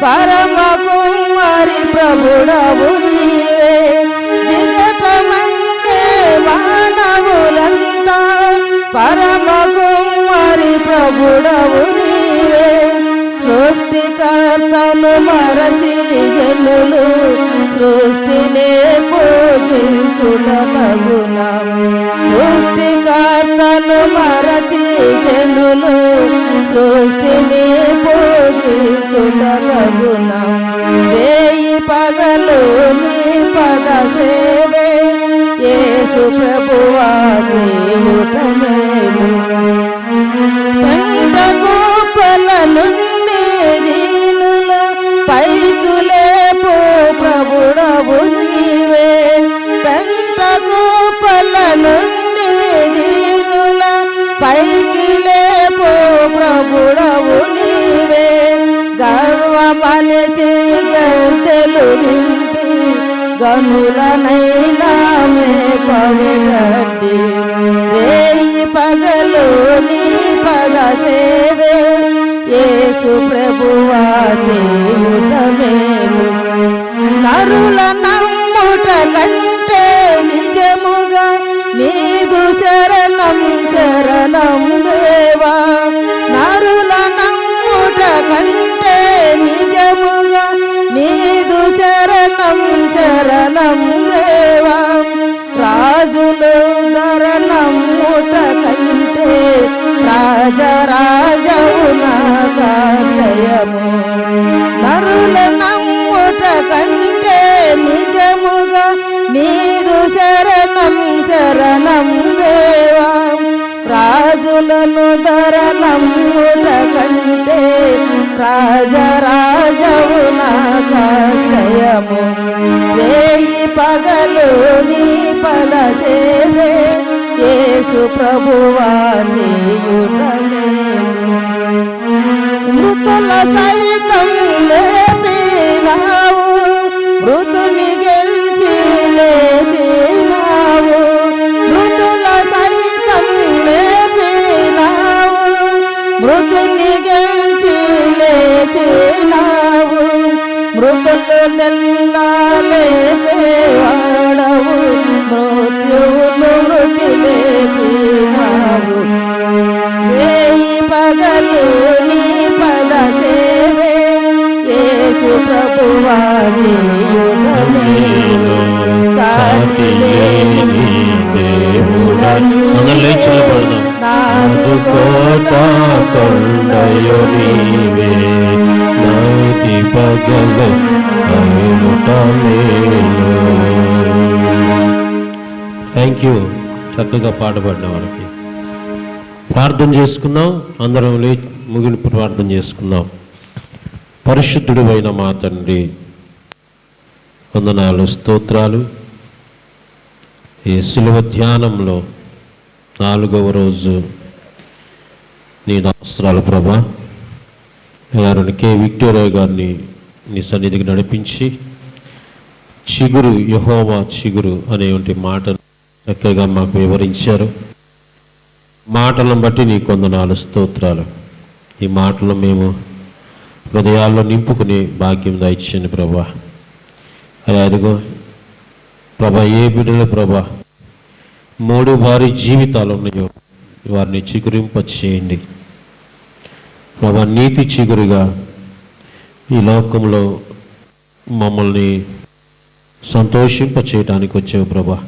పరమ కుమారి ప్రభుడవు నీవే. జిగటమన్నే మానవులంతా పరమ కుమారి ప్రభుడవు నీవే. సృష్టికర్తను మరచి జనులు సృష్టినే పూజించుట తగునా. సృష్టికర్తను మరచి జనులు సృష్టిని పూజించుట తగునా. రేయి పగలు నీ పద సేవే యేసు ప్రభువా చేయుట మేలు. పెంటగోపల నుండి దీనుల పైకులేపు ప్రభుడవు నీవే. పెంటగోపల నుండి దీనుల పైకి లేపు ప్రభుడవు నీవే. గర్వమనిచి గద్దెలు దింపి గనులనైనా మేపవెగడ్డి. రేయి పగలు నీ పద సేవే యేసు ప్రభువా చేయుట మేలు. నరుల నమ్ముట కంటే నిజముగా నీదు శరణం శరణం దేవా. నరుల నమ్ముట కంటే నిజముగా నీదు శరణం శరణం దేవా. రాజులు ధర నమ్ముట కంటే రాజరాజవు నాకాశ్రయము. నరుల నమ్ముట కంటే నిజముగా నీదు శరణం శరణం దేవా. రాజు నరులను ధరలమ్ముట కంటే రాజరాజవు నాకాశ్రయము. రేయి పగలు నీ పద సేవే యేసు ప్రభువా చేయుటమే. మృతుల సైతం లేపినావు, మృతుని గెలిచి లేచినావు. మృతుల సైతం లేపినావు, మృతుని గెలిచి లేచినావు. మృతులు నెల్లా లేపేవాడవు, మృత్యువును మృతి లేపినావు. రేయి పగలు నీ పద సేవే యేసు ప్రభువా చేయుటమే. సాటి లేని దేవుడను నాదు కోట కొండయు నీవే. నైతి పగలు థ్యాంక్ యూ. చక్కగా పాటపడిన వారికి ప్రార్థన చేసుకుందాం. అందరం ముగింపు ప్రార్థన చేసుకుందాం. పరిశుద్ధుడు అయిన మా తండ్రి, వందనాలు, స్తోత్రాలు. ఈ శిలువ ధ్యానంలో 4వ రోజు నీ దాసరాలు ప్రభా గారిని కే విక్టోరియా గారిని నీ సన్నిధికి నడిపించి చిగురు, యెహోవా చిగురు అనేటువంటి మాటను చక్కగా మాకు వివరించారు. మాటలను బట్టి నీ వందనాలు, స్తోత్రాలు. ఈ మాటలు మేము హృదయాల్లో నింపుకునే భాగ్యం దయచేయండి ప్రభా. అదిగో ప్రభా, ఏ బిడ్డలు ప్రభా 3 వారి జీవితాలు ఉన్నాయో వారిని చిగురింప చేయండి ప్రభా. నీతి చిగురుగా ఈ లోకంలో మమ్మల్ని సంతోషింప చేయడానికి వచ్చావు ప్రభా.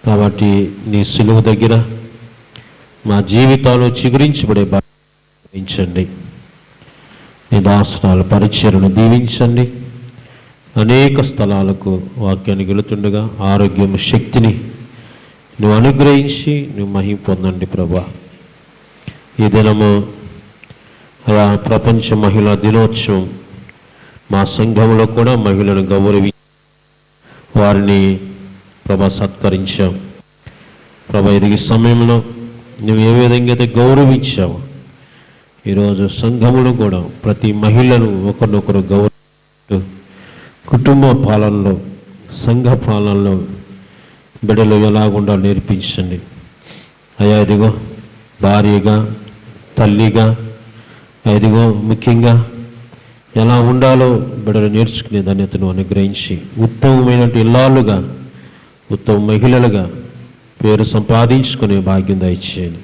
కాబట్టి నీ సిలువ దగ్గర మా జీవితాలు చిగురించబడే భావించండి. నీ దాసనాల పరిచయను దీవించండి. అనేక స్థలాలకు వాక్యాన్ని వెళుతుండగా ఆరోగ్యం, శక్తిని నువ్వు అనుగ్రహించి నువ్వు మహిమ పొందండి ప్రభా. ఈ దినము అలా ప్రపంచ మహిళా దినోత్సవం మా సంఘంలో కూడా మహిళలను గౌరవి వారిని ప్రభా సత్కరించాం ప్రభా. ఇది సమయంలో నువ్వు ఏ విధంగా అయితే గౌరవించావు, ఈరోజు సంఘములు కూడా ప్రతి మహిళను ఒకరినొకరు గౌరవిస్తూ కుటుంబ పాలనలో, సంఘ పాలనలో బిడ్డలు ఎలాగుండా నేర్పించండి అయ్యా. ఇదిగో భార్యగా, తల్లిగా, ఇదిగో ముఖ్యంగా ఎలా ఉండాలో బిడ్డలు నేర్చుకునే ధన్యతను అనుగ్రహించి ఉత్తమమైన ఇల్లాలుగా, ఉత్తమ మహిళలుగా పేరు సంపాదించుకునే భాగ్యం దయచేయండి.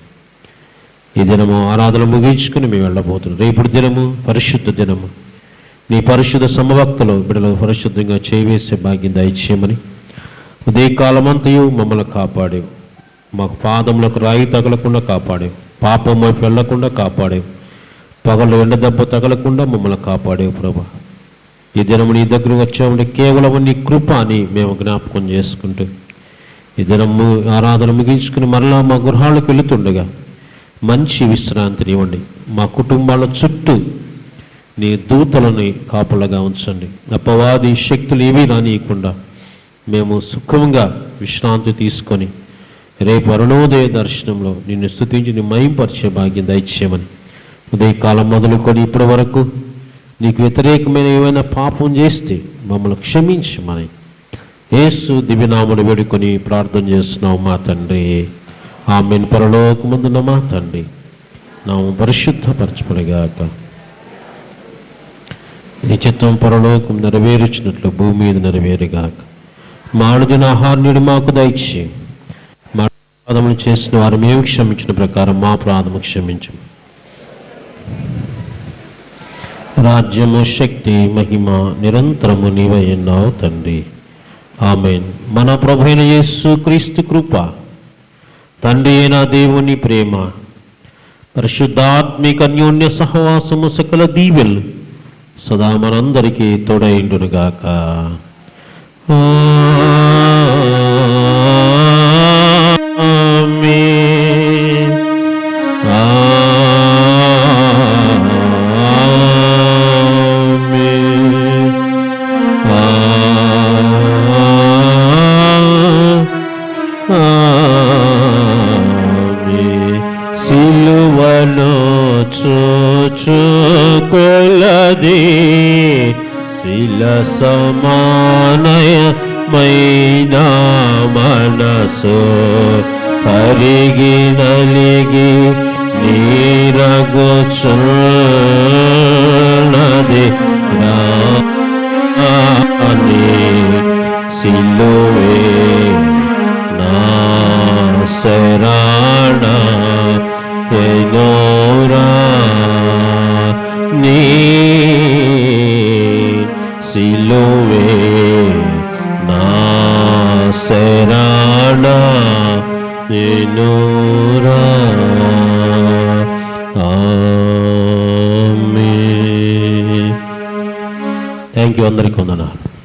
ఈ దినము ఆరాధన ముగించుకుని మేము వెళ్ళబోతున్నాం. రేపటి దినము పరిశుద్ధ దినము. నీ పరిశుద్ధ సమభక్తులు బిడ్డలు పరిశుద్ధంగా చేయవేసే భాగ్యం దయచేయమని ఉదయకాలమంతయు మమ్మల్ని కాపాడేవు. మాకు పాదములకు రాయి తగలకుండా కాపాడేవు. పాపం వైపు వెళ్లకుండా కాపాడేవు. పగలు ఎండ దెబ్బ తగలకుండా మమ్మల్ని కాపాడేవు ప్రభా. ఈ దినము నీ దగ్గర వచ్చామంటే కేవలం నీ కృప అని మేము జ్ఞాపకం చేసుకుంటూ ఈ దినము ఆరాధన ముగించుకుని మరలా మా గృహాలకు వెళుతుండగా మంచి విశ్రాంతిని ఇవ్వండి. మా కుటుంబాల చుట్టూ నీ దూతలని కాపులగా ఉంచండి. అపవాది శక్తులు ఏమీ రానియకుండా మేము సుఖంగా విశ్రాంతి తీసుకొని రేపు అరుణోదయ దర్శనంలో నిన్ను స్తుతించి నీ మహింపరిచే భాగ్యం దయచేయమని ఉదయకాలం మొదలుకొని ఇప్పటి వరకు నీకు వ్యతిరేకమైన ఏమైనా పాపం చేస్తే మమ్మల్ని క్షమించమని యేసు దివ్యనామమును వేడుకొని ప్రార్థన చేస్తున్నావు మా తండ్రి. ఆమేన్. పరలోకమందున్న మా తండ్రి, నామము పరిశుద్ధపరచబడుగాక. నీ చిత్తం పరలోకం నెరవేర్చినట్లు భూమి మీద నెరవేరుగాక. మా అనుదిన ఆహార్యుడు మాకు దయచేయి. మా అపరాధములు చేసిన వారు మేము క్షమించిన ప్రకారం మా అపరాధము క్షమించము. రాజ్యము, శక్తి, మహిమ నిరంతరము నీవై ఉన్నావు తండ్రి. ఆమేన్. మన ప్రభువైన యేసు క్రీస్తు కృప, తండ్రి అయిన దేవుని ప్రేమ, పరిశుద్ధాత్మిక అన్యోన్య సహవాసము, సకల దీవెనలు సదా మనందరికీ తోడైండునుగాక. ఆమేన్. సిలువను చూచు కొలది శిల సమానయమైన మనసు కరిగి నలిగి నీరగుచున్నది రాని సిలువే నా శరణ ఎనోరా నీ సిలువే నా శరణ ఎనోరా. ఆమేన్. Thank you. అందరికీ వందనాలు.